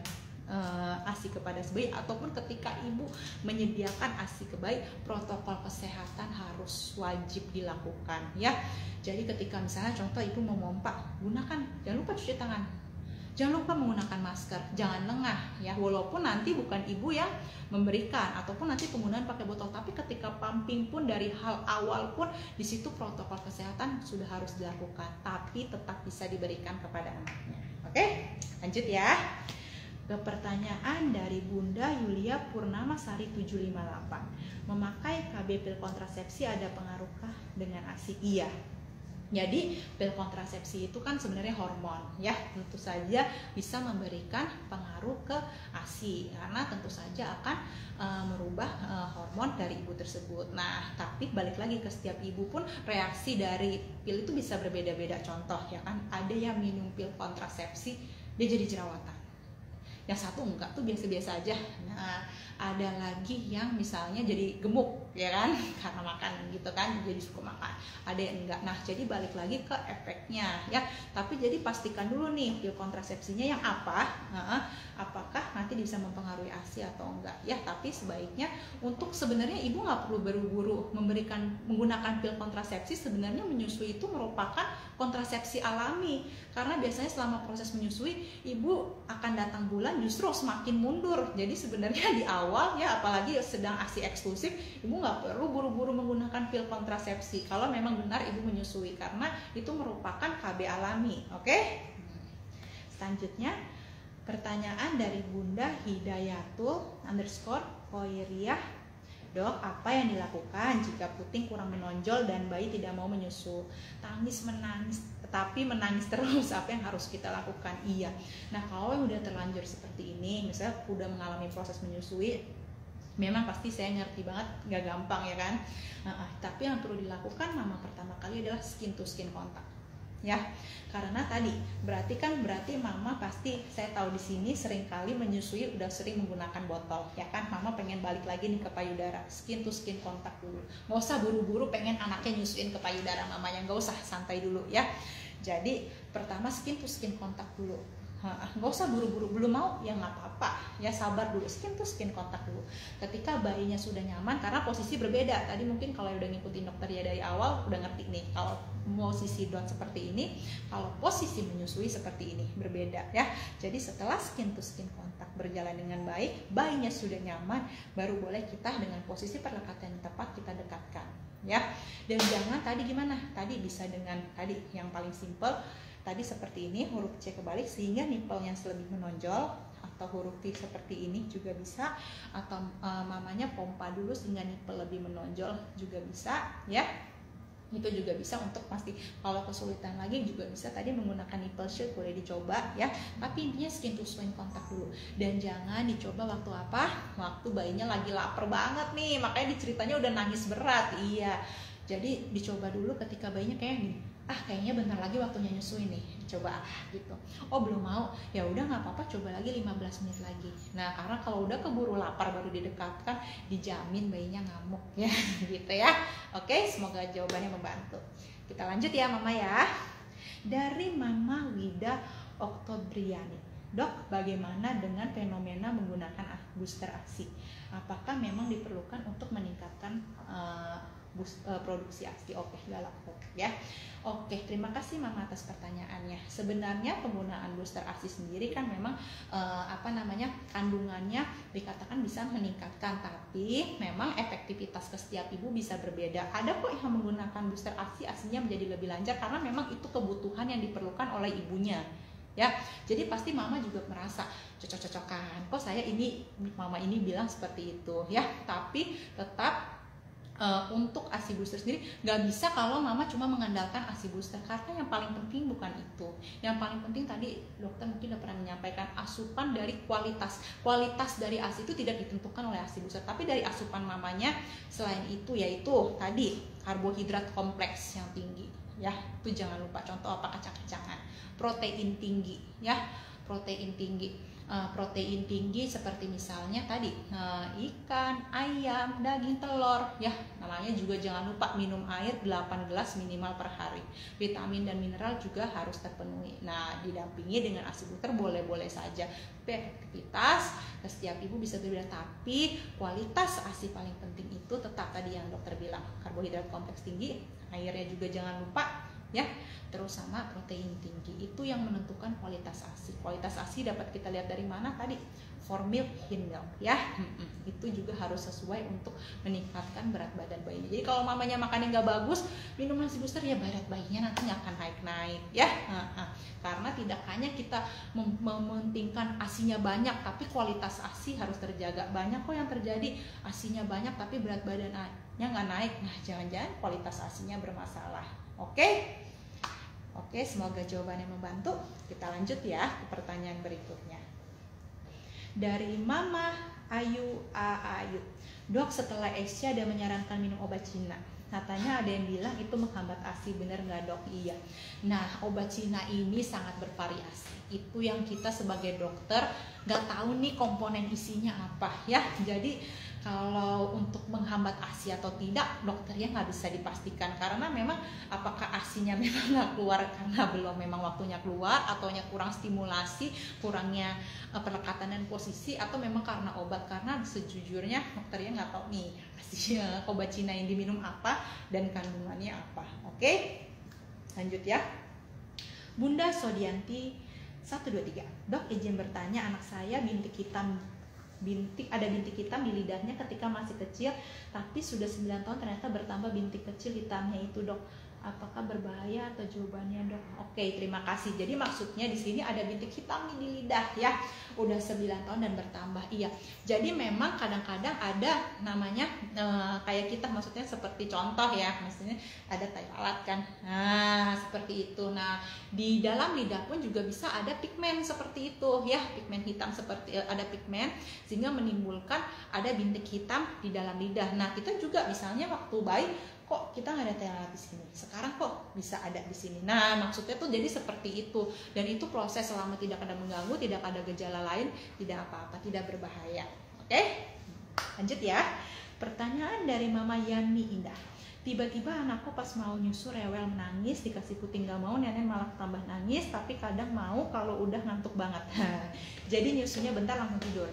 A: ASI kepada si bayi, ataupun ketika ibu menyediakan ASI ke bayi, protokol kesehatan harus wajib dilakukan ya. Jadi ketika misalnya contoh ibu memompa, gunakan, jangan lupa cuci tangan, jangan lupa menggunakan masker, jangan lengah ya, walaupun nanti bukan ibu yang memberikan ataupun nanti penggunaan pakai botol, tapi ketika pumping pun dari hal awal pun di situ protokol kesehatan sudah harus dilakukan, tapi tetap bisa diberikan kepada anaknya. Oke, lanjut ya. Ke pertanyaan dari Bunda Yulia Purnamasari 758. Memakai KB pil kontrasepsi ada pengaruhkah dengan ASI? Iya. Jadi pil kontrasepsi itu kan sebenarnya hormon ya, tentu saja bisa memberikan pengaruh ke ASI karena tentu saja akan merubah hormon dari ibu tersebut. Nah, tapi balik lagi ke setiap ibu pun reaksi dari pil itu bisa berbeda-beda. Contoh ya kan, ada yang minum pil kontrasepsi dia jadi jerawatan, yang satu enggak tuh biasa-biasa aja. Nah, ada lagi yang misalnya jadi gemuk ya kan karena makan gitu kan, jadi suka makan, ada yang enggak. Nah jadi balik lagi ke efeknya ya, tapi jadi pastikan dulu nih pil kontrasepsinya yang apa, apakah nanti bisa mempengaruhi ASI atau enggak ya. Tapi sebaiknya untuk sebenarnya ibu nggak perlu buru-buru menggunakan pil kontrasepsi. Sebenarnya menyusui itu merupakan kontrasepsi alami, karena biasanya selama proses menyusui ibu akan datang bulan justru semakin mundur. Jadi sebenarnya di awal ya, apalagi sedang ASI eksklusif, ibu nggak perlu buru-buru menggunakan pil kontrasepsi kalau memang benar ibu menyusui, karena itu merupakan KB alami. Oke? Selanjutnya pertanyaan dari Bunda Hidayatul _Koiriah. Dok, apa yang dilakukan jika puting kurang menonjol dan bayi tidak mau menyusu? Tangis menangis, tetapi menangis terus, apa yang harus kita lakukan? Iya. Nah, kalau yang udah terlanjur seperti ini, misalnya udah mengalami proses menyusui, memang pasti saya ngerti banget, nggak gampang ya kan? Tapi yang perlu dilakukan mama pertama kali adalah skin to skin kontak. Ya, karena tadi berarti mama pasti, saya tahu di sini seringkali menyusui udah sering menggunakan botol ya kan, mama pengen balik lagi nih ke payudara, skin to skin kontak dulu, nggak usah buru-buru pengen anaknya nyusuin ke payudara mamanya, nggak usah, santai dulu ya. Jadi pertama skin to skin kontak dulu, nggak usah buru-buru, belum mau ya nggak apa-apa ya, sabar dulu, skin to skin kontak dulu. Ketika bayinya sudah nyaman, karena posisi berbeda tadi, mungkin kalau udah ngikutin dokter ya dari awal udah ngerti nih, kalau posisi don seperti ini, kalau posisi menyusui seperti ini, berbeda ya. Jadi setelah skin to skin kontak berjalan dengan baik, bayinya sudah nyaman, baru boleh kita dengan posisi perlekatan yang tepat kita dekatkan ya. Dan jangan tadi gimana, tadi bisa dengan tadi yang paling simple tadi seperti ini, huruf C kebalik sehingga nipelnya lebih menonjol, atau huruf T seperti ini juga bisa, atau mamanya pompa dulu sehingga nipel lebih menonjol juga bisa ya. Itu juga bisa untuk pasti. Kalau kesulitan lagi juga bisa tadi menggunakan nipple shield, boleh dicoba ya. Tapi intinya skin to skin kontak dulu, dan jangan dicoba waktu apa? Waktu bayinya lagi lapar banget nih, makanya diceritanya udah nangis berat. Iya, jadi dicoba dulu ketika bayinya kayak gini, kayaknya bentar lagi waktunya nyusui nih, coba gitu. Oh belum mau, ya udah nggak apa-apa, coba lagi 15 menit lagi. Nah karena kalau udah keburu lapar baru didekatkan, dijamin bayinya ngamuk ya gitu ya. Oke, semoga jawabannya membantu. Kita lanjut ya mama ya. Dari Mama Wida Oktobriani. Dok, bagaimana dengan fenomena menggunakan booster ASI? Apakah memang diperlukan untuk meningkatkan produksi ASI? Oke, galak ya. Oke, terima kasih Mama atas pertanyaannya. Sebenarnya penggunaan booster ASI sendiri kan memang kandungannya dikatakan bisa meningkatkan, tapi memang efektivitas ke setiap ibu bisa berbeda. Ada kok yang menggunakan booster ASI, ASINya menjadi lebih lancar karena memang itu kebutuhan yang diperlukan oleh ibunya. Ya, jadi pasti mama juga merasa cocok-cocokan. Kok saya ini, mama ini bilang seperti itu ya. Tapi tetap untuk ASI booster sendiri nggak bisa kalau mama cuma mengandalkan ASI booster, karena yang paling penting bukan itu. Yang paling penting tadi dokter mungkin udah pernah menyampaikan, asupan dari kualitas dari ASI itu tidak ditentukan oleh ASI booster, tapi dari asupan mamanya. Selain itu yaitu tadi karbohidrat kompleks yang tinggi ya, itu jangan lupa. Contoh apa? Kacang-kacangan. Protein tinggi ya, protein tinggi seperti misalnya tadi ikan, ayam, daging, telur ya. Namanya juga jangan lupa minum air 8 gelas minimal per hari. Vitamin dan mineral juga harus terpenuhi. Nah, didampingi dengan ASI booster boleh-boleh saja. Tapi efektivitas setiap ibu bisa berbeda, tapi kualitas ASI paling penting itu tetap tadi yang dokter bilang, karbohidrat kompleks tinggi, airnya juga jangan lupa ya, terus sama protein tinggi. Itu yang menentukan kualitas ASI. Kualitas ASI dapat kita lihat dari mana tadi? For milk, in milk ya. Itu juga harus sesuai untuk meningkatkan berat badan bayinya. Jadi kalau mamanya makannya nggak bagus, minum ASI booster ya berat bayinya nanti nggak akan naik-naik ya. Karena tidak hanya kita mementingkan ASINya banyak, tapi kualitas ASI harus terjaga. Banyak kok yang terjadi ASINya banyak tapi berat badannya nggak naik. Nah, jangan-jangan kualitas ASINya bermasalah. Oke, semoga jawabannya membantu. Kita lanjut ya ke pertanyaan berikutnya. Dari Mama Ayu Ayu. Dok, setelah Asia ada menyarankan minum obat Cina. Katanya ada yang bilang itu menghambat ASI, bener nggak dok? Iya. Nah, obat Cina ini sangat bervariasi. Itu yang kita sebagai dokter nggak tahu nih komponen isinya apa ya. Jadi kalau untuk menghambat ASI atau tidak, dokternya nggak bisa dipastikan karena memang apakah ASInya memang nggak keluar karena belum memang waktunya keluar, ataunya kurang stimulasi, kurangnya pelekatan dan posisi, atau memang karena obat. Karena sejujurnya dokternya nggak tahu nih ASI obat Cina yang diminum apa dan kandungannya apa. Oke, lanjut ya. Bunda Sodianti 123, dok izin bertanya, anak saya bintik hitam di lidahnya ketika masih kecil, tapi sudah 9 tahun ternyata bertambah bintik kecil hitamnya itu dok, apakah berbahaya atau jawabannya dok? Oke, terima kasih. Jadi maksudnya di sini ada bintik hitam di lidah ya, udah 9 tahun dan bertambah. Iya, jadi memang kadang-kadang ada namanya kayak kita, maksudnya seperti contoh ya, maksudnya ada tai lalat kan, nah seperti itu. Nah di dalam lidah pun juga bisa ada pigmen seperti itu ya, pigmen hitam seperti ada pigmen sehingga menimbulkan ada bintik hitam di dalam lidah. Nah kita juga misalnya waktu bayi, kok kita nggak ada tai lalat di sini, sekarang kok bisa ada di sini. Nah maksudnya tuh jadi seperti itu, dan itu proses selama tidak ada mengganggu, tidak ada gejala lain, tidak apa-apa, tidak berbahaya. Oke, lanjut ya. Pertanyaan dari Mama Yani Indah. Tiba-tiba anakku pas mau nyusu rewel menangis, dikasih puting gak mau, nenek malah tambah nangis, tapi kadang mau kalau udah ngantuk banget. Jadi nyusunya bentar langsung tidur.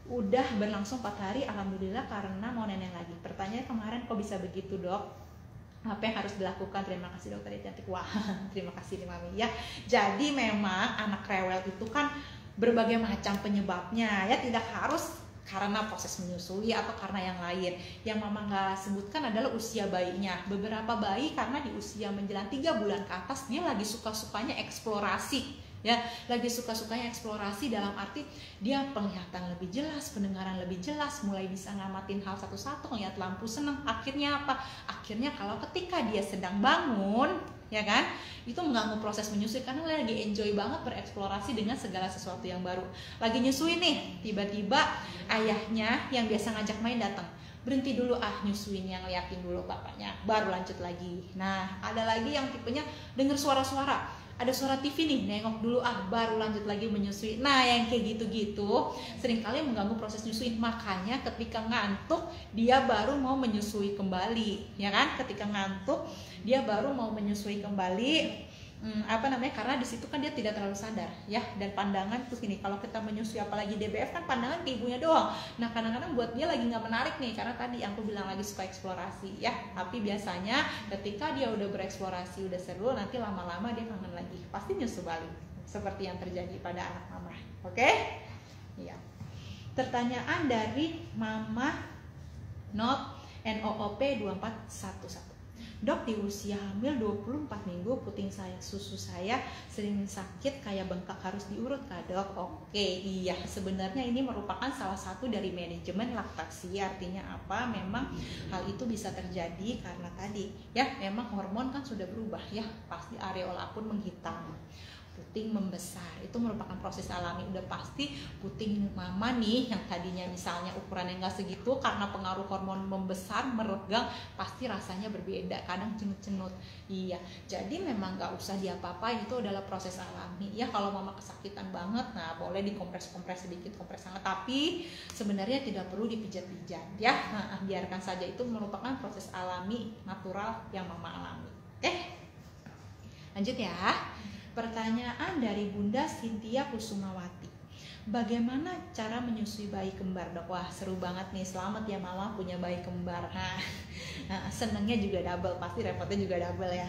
A: Udah berlangsung 4 hari, alhamdulillah, karena mau nenek lagi. Pertanyaan kemarin kok bisa begitu dok? Apa yang harus dilakukan? Terima kasih dokter cantik. Wah, terima kasih nih Mami ya. Jadi memang anak rewel itu kan berbagai macam penyebabnya ya, tidak harus karena proses menyusui atau karena yang lain. Yang mama nggak sebutkan adalah usia bayinya. Beberapa bayi karena di usia menjelang 3 bulan ke atas dia lagi suka-sukanya eksplorasi ya, lagi suka-sukanya eksplorasi dalam arti dia penglihatan lebih jelas, pendengaran lebih jelas, mulai bisa ngamatin hal satu-satu, ngeliat lampu seneng. Akhirnya apa? Akhirnya kalau ketika dia sedang bangun ya kan, itu mengganggu proses menyusui karena lagi enjoy banget bereksplorasi dengan segala sesuatu yang baru. Lagi nyusui nih, tiba-tiba ayahnya yang biasa ngajak main datang, berhenti dulu nyusuin, yang ngeliatin dulu bapaknya, baru lanjut lagi. Nah ada lagi yang tipenya denger suara-suara, ada suara TV nih, nengok dulu baru lanjut lagi menyusui. Nah yang kayak gitu-gitu seringkali mengganggu proses nyusui. Makanya ketika ngantuk dia baru mau menyusui kembali ya kan, ketika ngantuk dia baru mau menyusui kembali. Karena di situ kan dia tidak terlalu sadar ya, dan pandangan terus gini, kalau kita menyusui apalagi DBF kan pandangan ke ibunya doang. Nah kadang-kadang buat dia lagi nggak menarik nih, karena tadi aku bilang lagi suka eksplorasi ya. Tapi biasanya ketika dia udah bereksplorasi, udah seru, nanti lama-lama dia kangen lagi, pasti nyusu balik, seperti yang terjadi pada anak mama. Oke? Iya. Pertanyaan dari Mama NOOP 2411. Dok, di usia hamil 24 minggu puting susu saya sering sakit kayak bengkak, harus diurut kah dok? Oke, iya, sebenarnya ini merupakan salah satu dari manajemen laktasi. Artinya apa? Memang hal itu bisa terjadi karena tadi ya, memang hormon kan sudah berubah ya, pasti areola pun menghitam, puting membesar, itu merupakan proses alami. Udah pasti puting mama nih yang tadinya misalnya ukurannya nggak segitu, karena pengaruh hormon membesar, meregang, pasti rasanya berbeda, kadang cenut-cenut. Iya, jadi memang nggak usah diapa-apain, itu adalah proses alami ya. Kalau mama kesakitan banget, nah boleh dikompres-kompres sedikit, kompres hangat, tapi sebenarnya tidak perlu dipijat-pijat ya. Nah, biarkan saja, itu merupakan proses alami natural yang mama alami. Oke, lanjut ya. Pertanyaan dari Bunda Cynthia Kusumawati. Bagaimana cara menyusui bayi kembar dok? Wah seru banget nih, selamat ya mama punya bayi kembar. Nah, senengnya juga double, pasti repotnya juga double ya.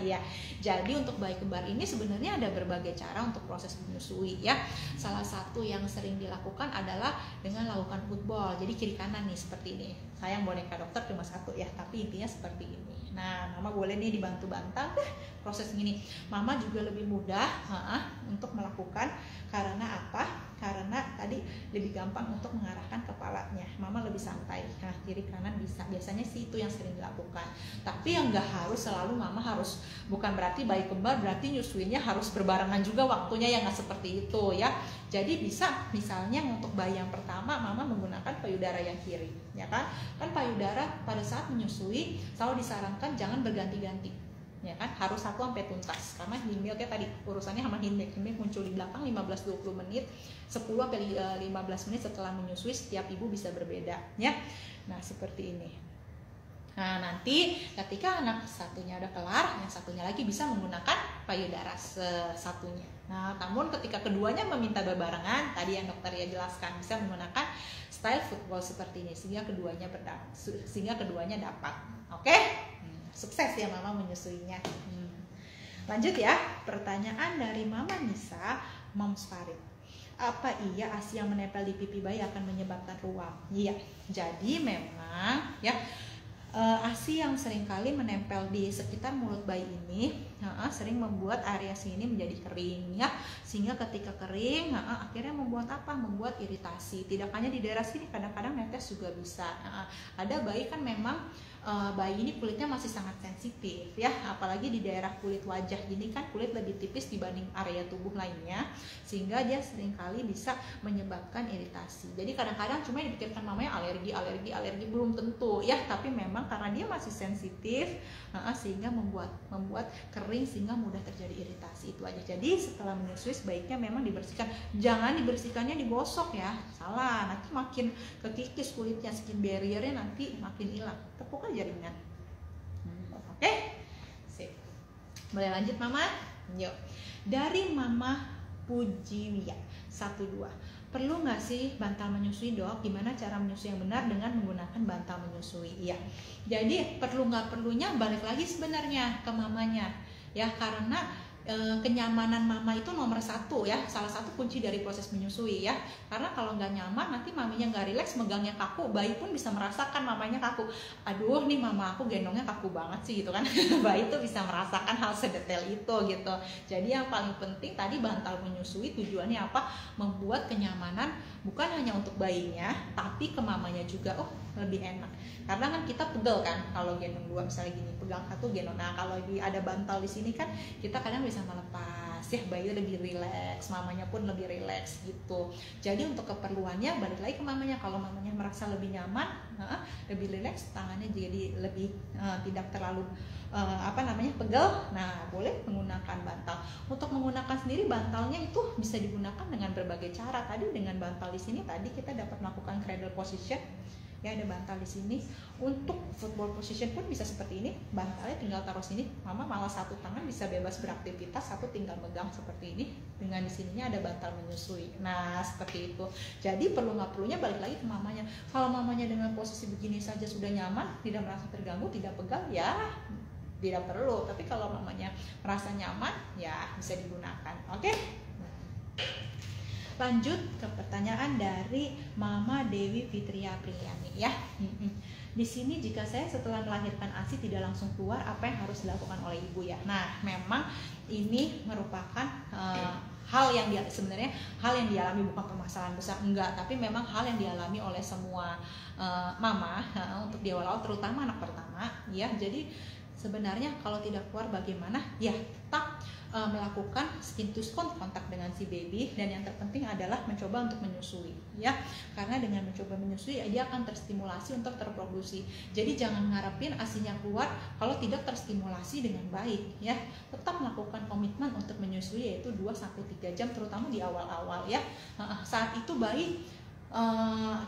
A: Iya. Jadi untuk bayi kembar ini sebenarnya ada berbagai cara untuk proses menyusui ya. Salah satu yang sering dilakukan adalah dengan lakukan football. Jadi kiri kanan nih seperti ini. Sayang boneka dokter cuma satu ya, tapi intinya seperti ini. Nah, mama boleh nih dibantu bantang deh proses gini. Mama juga lebih mudah untuk melakukan, karena apa? karena tadi lebih gampang untuk mengarahkan kepalanya. Mama lebih santai, nah kiri kanan bisa. Biasanya sih itu yang sering dilakukan. Tapi yang nggak harus selalu mama harus, bukan berarti bayi kembar berarti nyusuinnya harus berbarengan juga waktunya, yang nggak seperti itu ya. Jadi bisa misalnya untuk bayi yang pertama mama menggunakan payudara yang kiri, ya kan? Kan payudara pada saat menyusui selalu disarankan jangan berganti-ganti, ya kan? Harus 1 sampai tuntas, karena hindmilknya tadi urusannya sama hindmilk muncul di belakang 15-20 menit, 10 sampai 15 menit setelah menyusui setiap ibu bisa berbeda, ya. Nah seperti ini. Nah nanti ketika anak satunya udah kelar, yang satunya lagi bisa menggunakan payudara satunya. Nah namun ketika keduanya meminta berbarengan, tadi yang dokter ya jelaskan, bisa menggunakan style football seperti ini sehingga keduanya dapat. Oke? Sukses ya mama menyusuinya. Lanjut ya, pertanyaan dari Mama Nisa, Moms Farid. Apa iya ASI yang menempel di pipi bayi akan menyebabkan ruam? Iya, jadi memang ya ASI yang seringkali menempel di sekitar mulut bayi ini sering membuat area sini menjadi kering ya, sehingga ketika kering akhirnya membuat apa? Membuat iritasi. Tidak hanya di daerah sini, kadang-kadang netes juga bisa. Ada bayi kan memang bayi ini kulitnya masih sangat sensitif ya, apalagi di daerah kulit wajah gini kan kulit lebih tipis dibanding area tubuh lainnya, sehingga dia seringkali bisa menyebabkan iritasi. Jadi kadang-kadang cuma yang dipikirkan mamanya alergi belum tentu ya, tapi memang karena dia masih sensitif sehingga membuat kering sehingga mudah terjadi iritasi, itu aja. Jadi setelah menyusui sebaiknya memang dibersihkan, jangan dibersihkannya digosok ya, salah, nanti makin kekikis kulitnya, skin barriernya nanti makin hilang. Tepuk aja ringan. Oke? Sip. Boleh lanjut Mama? Yuk. Dari Mama Pujiwia 12. Perlu nggak sih bantal menyusui dok? Gimana cara menyusui yang benar dengan menggunakan bantal menyusui? Iya. Jadi perlu nggak perlunya balik lagi sebenarnya ke mamanya ya, karena kenyamanan mama itu nomor 1 ya, salah satu kunci dari proses menyusui ya. Karena kalau nggak nyaman nanti maminya nggak rileks, megangnya kaku, bayi pun bisa merasakan mamanya kaku. Aduh nih mama aku gendongnya kaku banget sih gitu kan. Bayi itu bisa merasakan hal sedetail itu gitu. Jadi yang paling penting tadi bantal menyusui tujuannya apa? Membuat kenyamanan bukan hanya untuk bayinya tapi ke mamanya juga. Oh lebih enak, karena kan kita pegel kan kalau gendong 2 misalnya gini, pegang 1 gendong. Nah kalau ada bantal di sini kan kita kadang bisa melepas ya, bayi lebih rileks, mamanya pun lebih rileks gitu. Jadi untuk keperluannya balik lagi ke mamanya. Kalau mamanya merasa lebih nyaman, lebih rileks, tangannya jadi lebih tidak terlalu pegel, nah boleh menggunakan bantal. Untuk menggunakan sendiri bantalnya itu bisa digunakan dengan berbagai cara. Tadi dengan bantal di sini tadi kita dapat melakukan cradle position ya, ada bantal di sini. Untuk football position pun bisa seperti ini, bantalnya tinggal taruh sini, mama malah 1 tangan bisa bebas beraktivitas, 1 tinggal megang seperti ini, dengan di sininya ada bantal menyusui. Nah seperti itu. Jadi perlu nggak perlunya balik lagi ke mamanya. Kalau mamanya dengan posisi begini saja sudah nyaman, tidak merasa terganggu, tidak pegal, ya tidak perlu. Tapi kalau mamanya merasa nyaman, ya bisa digunakan. Oke? Lanjut ke pertanyaan dari Mama Dewi Fitria Priyani ya. Di sini jika saya setelah melahirkan ASI tidak langsung keluar, apa yang harus dilakukan oleh ibu ya? Nah, memang ini merupakan hal yang sebenarnya hal yang dialami, bukan permasalahan besar enggak, tapi memang hal yang dialami oleh semua mama untuk di awal-awal, terutama anak pertama ya. Jadi sebenarnya kalau tidak keluar bagaimana? Ya tetap melakukan skin to skin kontak dengan si baby, dan yang terpenting adalah mencoba untuk menyusui ya, karena dengan mencoba menyusui dia akan terstimulasi untuk terproduksi. Jadi jangan ngarepin ASINya keluar kalau tidak terstimulasi dengan baik ya. Tetap melakukan komitmen untuk menyusui, yaitu 2-3 jam terutama di awal-awal ya. Saat itu bayi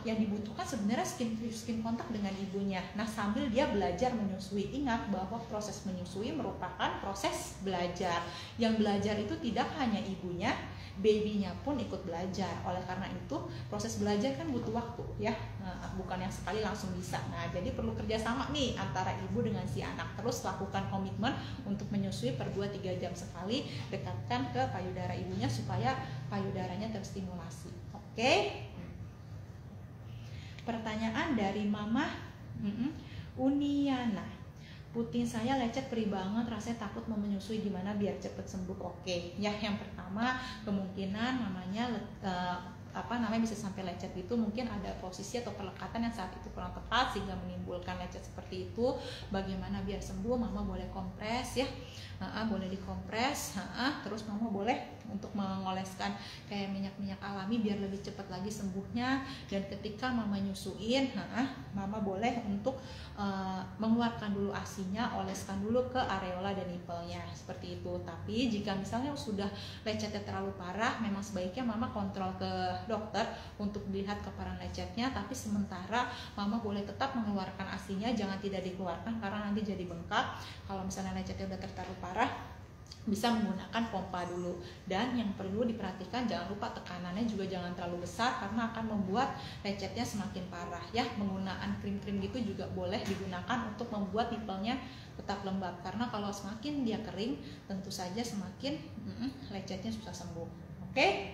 A: yang dibutuhkan sebenarnya skin kontak dengan ibunya. Nah sambil dia belajar menyusui, ingat bahwa proses menyusui merupakan proses belajar. Yang belajar itu tidak hanya ibunya, babynya pun ikut belajar. Oleh karena itu proses belajar kan butuh waktu ya, bukan yang sekali langsung bisa. Nah jadi perlu kerjasama nih antara ibu dengan si anak. Terus lakukan komitmen untuk menyusui per 2-3 jam sekali. Dekatkan ke payudara ibunya supaya payudaranya terstimulasi. Oke? Pertanyaan dari Mama Uniana. Puting saya lecet, perih banget, rasanya takut mau menyusui, gimana biar cepet sembuh? Oke, ya yang pertama kemungkinan mamanya bisa sampai lecet itu, mungkin ada posisi atau perlekatan yang saat itu kurang tepat sehingga menimbulkan lecet seperti itu. Bagaimana biar sembuh? Mama boleh kompres ya, boleh dikompres, terus mama boleh untuk mengoleskan kayak minyak-minyak alami biar lebih cepat lagi sembuhnya. Dan ketika mama nyusuin, mama boleh untuk mengeluarkan dulu asinya, oleskan dulu ke areola dan nipelnya seperti itu. Tapi jika misalnya sudah lecetnya terlalu parah, memang sebaiknya mama kontrol ke dokter untuk dilihat keparaan lecetnya. Tapi sementara mama boleh tetap mengeluarkan asinya, jangan tidak dikeluarkan karena nanti jadi bengkak. Kalau misalnya lecetnya udah terlalu parah, bisa menggunakan pompa dulu. Dan yang perlu diperhatikan, jangan lupa tekanannya juga jangan terlalu besar karena akan membuat lecetnya semakin parah ya. Penggunaan krim-krim gitu juga boleh digunakan untuk membuat nipelnya tetap lembab, karena kalau semakin dia kering tentu saja semakin lecetnya susah sembuh. Oke?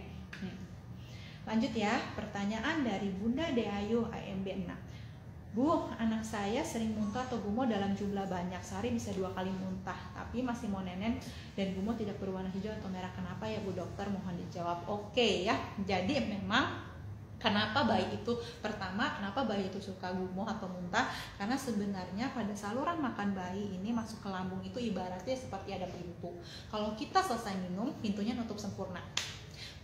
A: Lanjut ya, pertanyaan dari Bunda Deayu AMB 6. Bu, anak saya sering muntah atau gumoh dalam jumlah banyak, sehari bisa 2 kali muntah, tapi masih mau nenen dan gumoh tidak berwarna hijau atau merah. Kenapa ya Bu Dokter? Mohon dijawab. Oke ya, jadi memang kenapa bayi itu, pertama kenapa bayi itu suka gumoh atau muntah? Karena sebenarnya pada saluran makan bayi ini masuk ke lambung itu ibaratnya seperti ada pintu. Kalau kita selesai minum, pintunya nutup sempurna.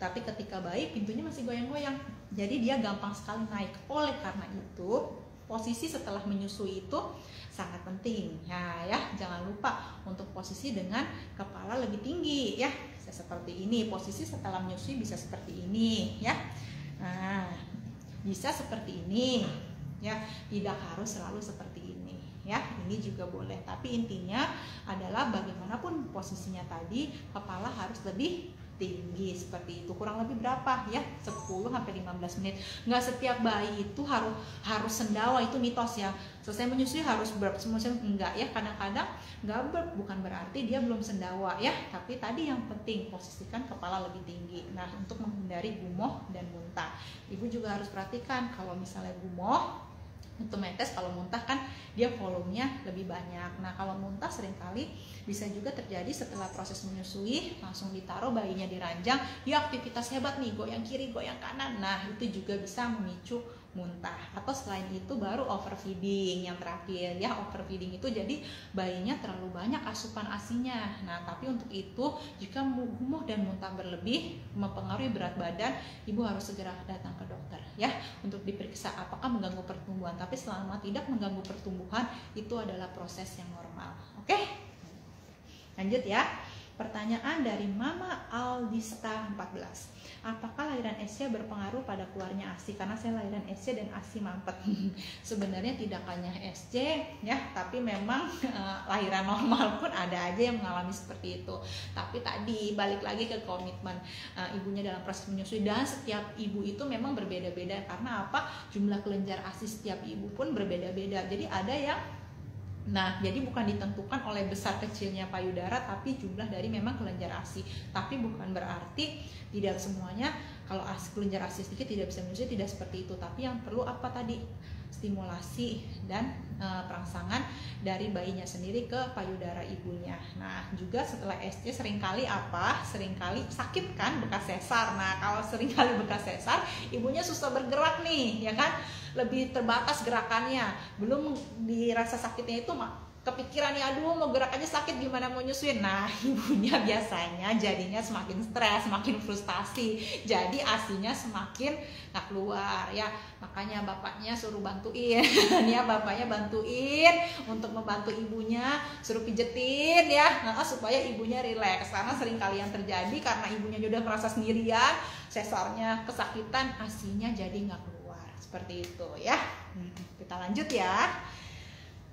A: Tapi ketika bayi, pintunya masih goyang-goyang, jadi dia gampang sekali naik. Oleh karena itu, posisi setelah menyusui itu sangat penting ya, jangan lupa untuk posisi dengan kepala lebih tinggi ya, seperti ini. Posisi setelah menyusui bisa seperti ini ya, nah bisa seperti ini ya, tidak harus selalu seperti ini ya, ini juga boleh. Tapi intinya adalah bagaimanapun posisinya tadi, kepala harus lebih tinggi seperti itu. Kurang lebih berapa ya, 10-15 menit. Nggak setiap bayi itu harus sendawa, itu mitos ya. Selesai menyusui harus burp semua, enggak ya. Kadang-kadang nggak burp bukan berarti dia belum sendawa ya, tapi tadi yang penting posisikan kepala lebih tinggi. Nah, untuk menghindari gumoh dan muntah, ibu juga harus perhatikan kalau misalnya gumoh, untuk metes, kalau muntah kan dia volumenya lebih banyak. Nah, kalau muntah seringkali bisa juga terjadi setelah proses menyusui, langsung ditaruh bayinya di ranjang, dia aktivitas hebat nih, goyang kiri, goyang kanan. Nah, itu juga bisa memicu muntah. Atau selain itu baru overfeeding yang terakhir ya. Overfeeding itu jadi bayinya terlalu banyak asupan asinya. Nah, tapi untuk itu jika gumoh dan muntah berlebih mempengaruhi berat badan, ibu harus segera datang ke dokter ya untuk diperiksa apakah mengganggu pertumbuhan. Tapi selama tidak mengganggu pertumbuhan, itu adalah proses yang normal. Oke? Lanjut ya. Pertanyaan dari Mama Aldista 14. Apakah lahiran SC berpengaruh pada keluarnya ASI? Karena saya lahiran SC dan ASI mampet. Sebenarnya tidak hanya SC ya, tapi memang lahiran normal pun ada aja yang mengalami seperti itu. Tapi tadi balik lagi ke komitmen ibunya dalam proses menyusui, dan setiap ibu itu memang berbeda-beda. Karena apa? Jumlah kelenjar ASI setiap ibu pun berbeda-beda. Jadi ada yang jadi bukan ditentukan oleh besar kecilnya payudara, tapi jumlah dari memang kelenjar ASI. Tapi bukan berarti tidak semuanya kalau kelenjar ASI sedikit tidak bisa menyusui, tidak seperti itu. Tapi yang perlu apa tadi? Stimulasi dan perangsangan dari bayinya sendiri ke payudara ibunya. Nah, juga setelah SC seringkali sakit kan, bekas sesar. Nah, kalau seringkali bekas sesar, ibunya susah bergerak nih, ya kan? Lebih terbatas gerakannya. Belum dirasa sakitnya itu kepikiran nih, aduh mau gerak aja sakit, gimana mau nyusuin. Nah, ibunya biasanya jadinya semakin stres, semakin frustasi, jadi asinya semakin nggak keluar ya. Makanya bapaknya suruh bantuin ya, bapaknya bantuin untuk membantu ibunya, suruh pijetin ya, supaya ibunya rileks. Karena seringkali yang terjadi karena ibunya udah merasa sendirian, sesarnya kesakitan, asinya jadi nggak keluar seperti itu ya. Kita lanjut ya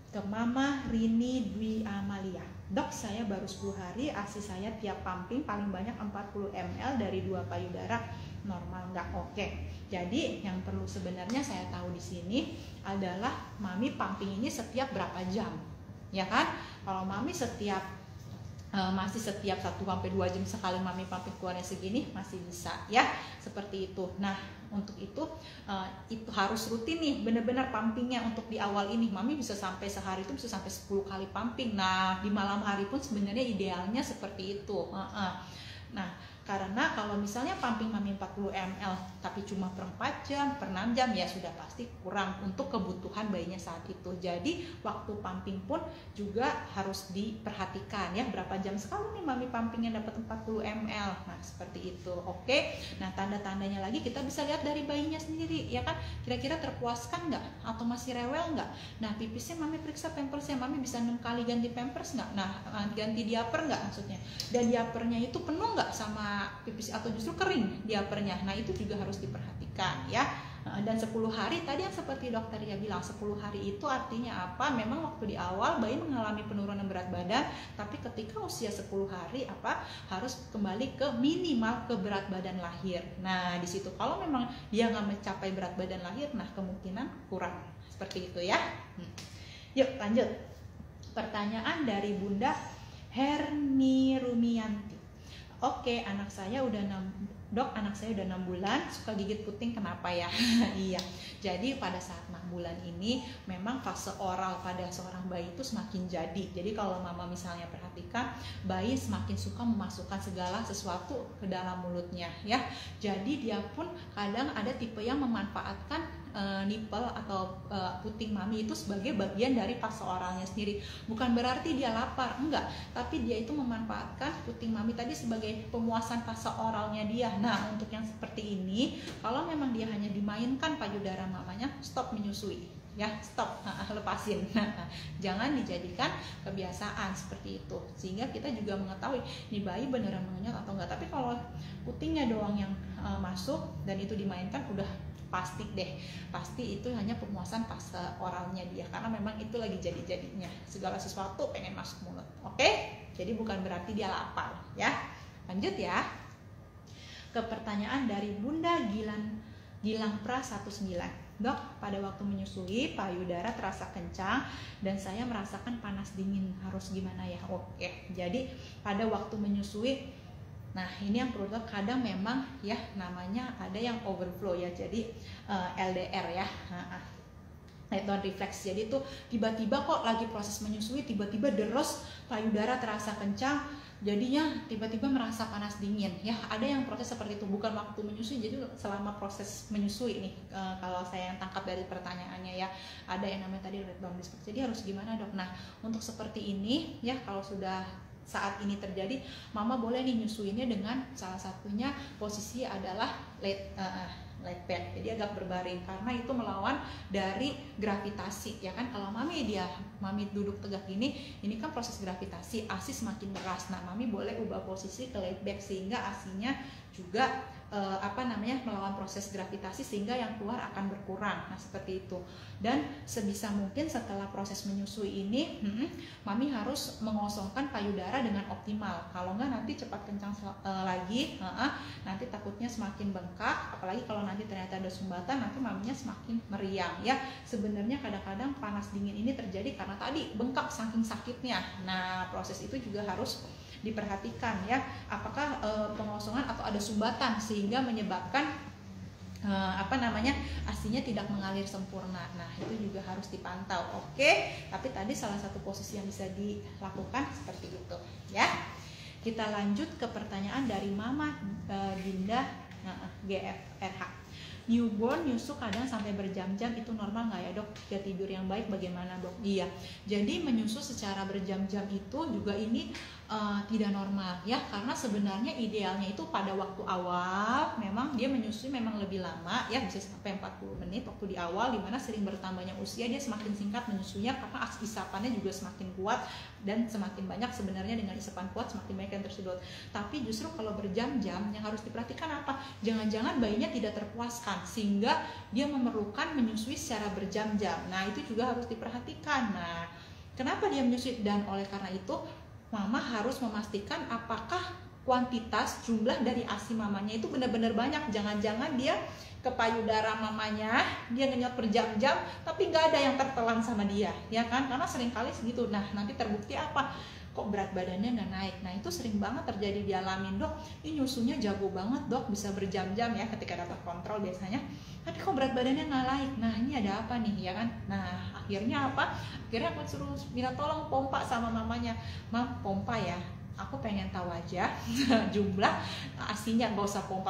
A: ke Mama Rini Dwi Amalia. Dok, saya baru 10 hari, ASI saya tiap pumping paling banyak 40 ml dari 2 payudara, normal nggak? Oke. Jadi yang perlu sebenarnya saya tahu di sini adalah mami pumping ini setiap berapa jam, ya kan? Kalau mami masih setiap 1-2 jam sekali mami pumping keluarnya segini, masih bisa ya, seperti itu. Nah, untuk itu harus rutin nih, benar-benar pumpingnya. Untuk di awal ini mami bisa sampai sehari itu bisa sampai 10 kali pumping. Nah, di malam hari pun sebenarnya idealnya seperti itu. Nah, Karena kalau misalnya pumping mami 40 ml tapi cuma per 4 jam, per 6 jam, ya sudah pasti kurang untuk kebutuhan bayinya saat itu. Jadi waktu pumping pun juga harus diperhatikan ya, berapa jam sekali nih mami pumpingnya dapat 40 ml. Nah seperti itu. Oke. Nah tanda-tandanya lagi kita bisa lihat dari bayinya sendiri ya kan, kira-kira terpuaskan nggak atau masih rewel nggak. Nah pipisnya mami periksa pampersnya, mami bisa 6 kali ganti pampers nggak, nah ganti diaper nggak maksudnya, dan diapernya itu penuh nggak sama pipis atau justru kering diapernya. Nah itu juga harus diperhatikan ya. Dan 10 hari tadi yang seperti dokter ya bilang, 10 hari itu artinya apa? Memang waktu di awal bayi mengalami penurunan berat badan, tapi ketika usia 10 hari harus kembali ke minimal ke berat badan lahir. Nah di situ kalau memang dia nggak mencapai berat badan lahir, nah kemungkinan kurang seperti itu ya. Yuk lanjut. Pertanyaan dari Bunda Herni Rumianti. Oke, anak saya udah 6 bulan suka gigit puting, kenapa ya? Iya, jadi pada saat 6 bulan ini memang fase oral pada seorang bayi itu semakin jadi kalau mama misalnya perhatikan, bayi semakin suka memasukkan segala sesuatu ke dalam mulutnya ya. Jadi dia pun kadang ada tipe yang memanfaatkan nipple atau puting mami itu sebagai bagian dari fase oralnya sendiri. Bukan berarti dia lapar, enggak, tapi dia itu memanfaatkan puting mami tadi sebagai pemuasan fase oralnya dia. Nah untuk yang seperti ini, kalau memang dia hanya dimainkan payudara mamanya, stop menyusui ya, stop, lepasin. Jangan dijadikan kebiasaan seperti itu, sehingga kita juga mengetahui nih bayi beneran mengenyot atau enggak. Tapi kalau putingnya doang yang masuk dan itu dimainkan, udah pasti itu hanya pemuasan fase oralnya dia, karena memang itu lagi jadi-jadinya, segala sesuatu pengen masuk mulut. Oke, jadi bukan berarti dia lapar ya. Lanjut ya ke pertanyaan dari Bunda Gilang Pra 19. Dok, pada waktu menyusui payudara terasa kencang dan saya merasakan panas dingin, harus gimana ya? Oke, jadi pada waktu menyusui, nah ini yang perlu kadang memang ya namanya ada yang overflow ya, jadi LDR ya, let down reflex. Jadi tuh tiba-tiba kok lagi proses menyusui, tiba-tiba deres, payudara terasa kencang, jadinya tiba-tiba merasa panas dingin ya. Ada yang proses seperti itu, bukan waktu menyusui, jadi selama proses menyusui nih. Kalau saya yang tangkap dari pertanyaannya ya, ada yang namanya tadi let down reflex. Jadi harus gimana dok? Nah untuk seperti ini ya, kalau sudah saat ini terjadi, mama boleh nih nyusuinnya dengan salah satunya posisi adalah lay back, jadi agak berbaring, karena itu melawan dari gravitasi ya kan. Kalau mami duduk tegak gini, ini kan proses gravitasi, ASI semakin deras. Nah mami boleh ubah posisi ke lay back sehingga ASInya juga melawan proses gravitasi, sehingga yang keluar akan berkurang. Nah seperti itu. Dan sebisa mungkin setelah proses menyusui ini, mami harus mengosongkan payudara dengan optimal. Kalau enggak nanti cepat kencang lagi, nanti takutnya semakin bengkak. Apalagi kalau nanti ternyata ada sumbatan, nanti maminya semakin meriang ya. Sebenarnya kadang-kadang panas dingin ini terjadi karena tadi bengkak saking sakitnya. Nah proses itu juga harus diperhatikan ya, apakah pengosongan atau ada sumbatan sehingga menyebabkan ASInya tidak mengalir sempurna. Nah itu juga harus dipantau. Oke, tapi tadi salah satu posisi yang bisa dilakukan seperti itu ya. Kita lanjut ke pertanyaan dari Mama Dinda GFRH. Newborn nyusu kadang sampai berjam-jam, itu normal nggak ya dok? Jika tidur yang baik bagaimana dok? Iya, jadi menyusu secara berjam-jam itu juga ini tidak normal ya, karena sebenarnya idealnya itu pada waktu awal memang dia menyusui memang lebih lama ya, bisa sampai 40 menit waktu di awal, dimana sering bertambahnya usia dia semakin singkat menyusunya karena isapannya juga semakin kuat, dan semakin banyak sebenarnya dengan isapan kuat semakin banyak yang tersedot. Tapi justru kalau berjam-jam yang harus diperhatikan apa? Jangan-jangan bayinya tidak terpuaskan sehingga dia memerlukan menyusui secara berjam-jam. Nah itu juga harus diperhatikan. Nah kenapa dia menyusui? Dan oleh karena itu mama harus memastikan apakah kuantitas jumlah dari ASI mamanya itu benar-benar banyak. Jangan-jangan dia ke payudara mamanya, dia ngenyot berjam-jam tapi nggak ada yang tertelan sama dia ya kan, karena seringkali segitu. Nah nanti terbukti apa? Kok berat badannya nggak naik. Nah itu sering banget terjadi dialamin, dok ini nyusunya jago banget dok, bisa berjam-jam ya ketika dapat kontrol biasanya, tapi kok berat badannya nggak naik. Nah ini ada apa nih ya kan. Nah akhirnya apa? Akhirnya aku suruh minta tolong pompa sama mamanya, mam pompa ya, aku pengen tahu aja jumlah ASI-nya, nggak usah pompa